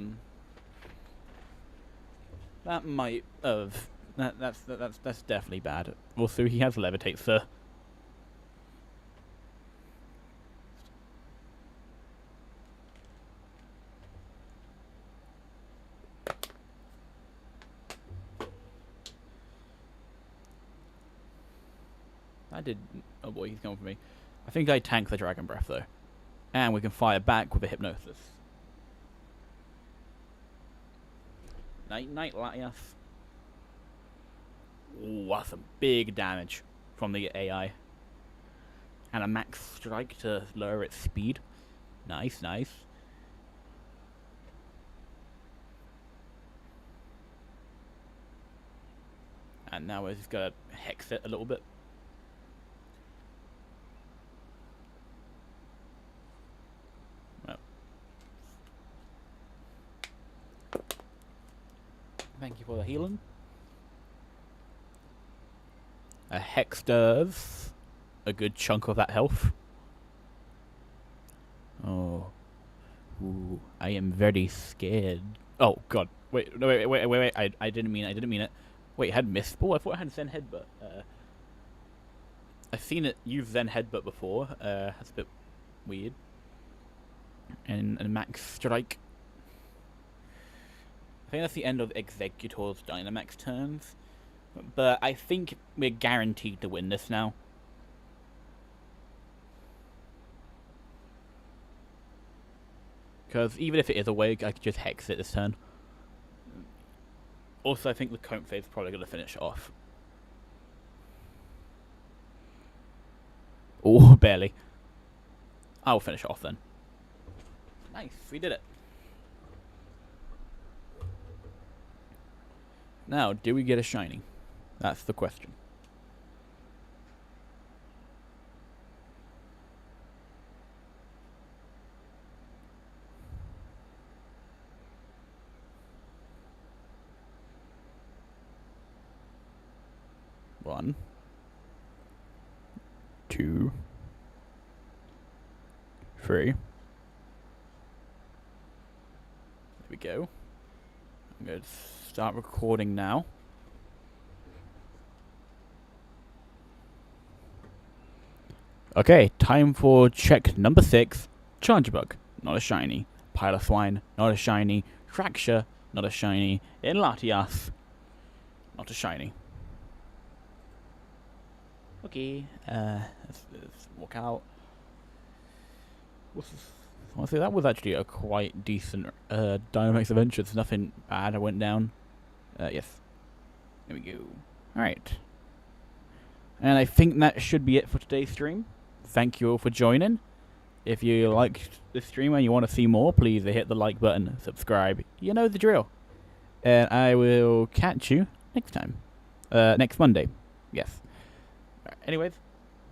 A: might have... That's definitely bad. Also, he has Levitate, sir. I did... Oh boy, he's coming for me. I think I tank the Dragon Breath, though. And we can fire back with a Hypnosis. Night, Latias. Ooh, that's some big damage from the AI. And a max strike to lower its speed. Nice, nice. And now we're just gonna hex it a little bit. Well. Thank you for the healing. A hex does a good chunk of that health. Oh. Ooh, I am very scared. Oh god. Wait, no, wait. I didn't mean it. Wait, it had Mistball? I thought it had Zen Headbutt. I've seen it use Zen Headbutt before. That's a bit weird. And Max Strike. I think that's the end of Executor's Dynamax turns. But I think we're guaranteed to win this now. Because even if it is awake, I could just hex it this turn. Also, I think the Comfey is probably going to finish it off. Oh, barely. I'll finish it off then. Nice, we did it. Now, do we get a shiny? That's the question. One. 2. 3. There we go. I'm going to start recording now. Okay, time for check number 6. Charge Bug, not a shiny. Pile of Swine, not a shiny. Fracture, not a shiny. Latias, not a shiny. Okay, let's walk out. Honestly, that was actually a quite decent Dynamax adventure. It's nothing bad. I went down. Yes. There we go. Alright. And I think that should be it for today's stream. Thank you all for joining. If you liked this stream and you want to see more, please hit the like button, subscribe. You know the drill. And I will catch you next time. Next Monday. Yes. Anyways,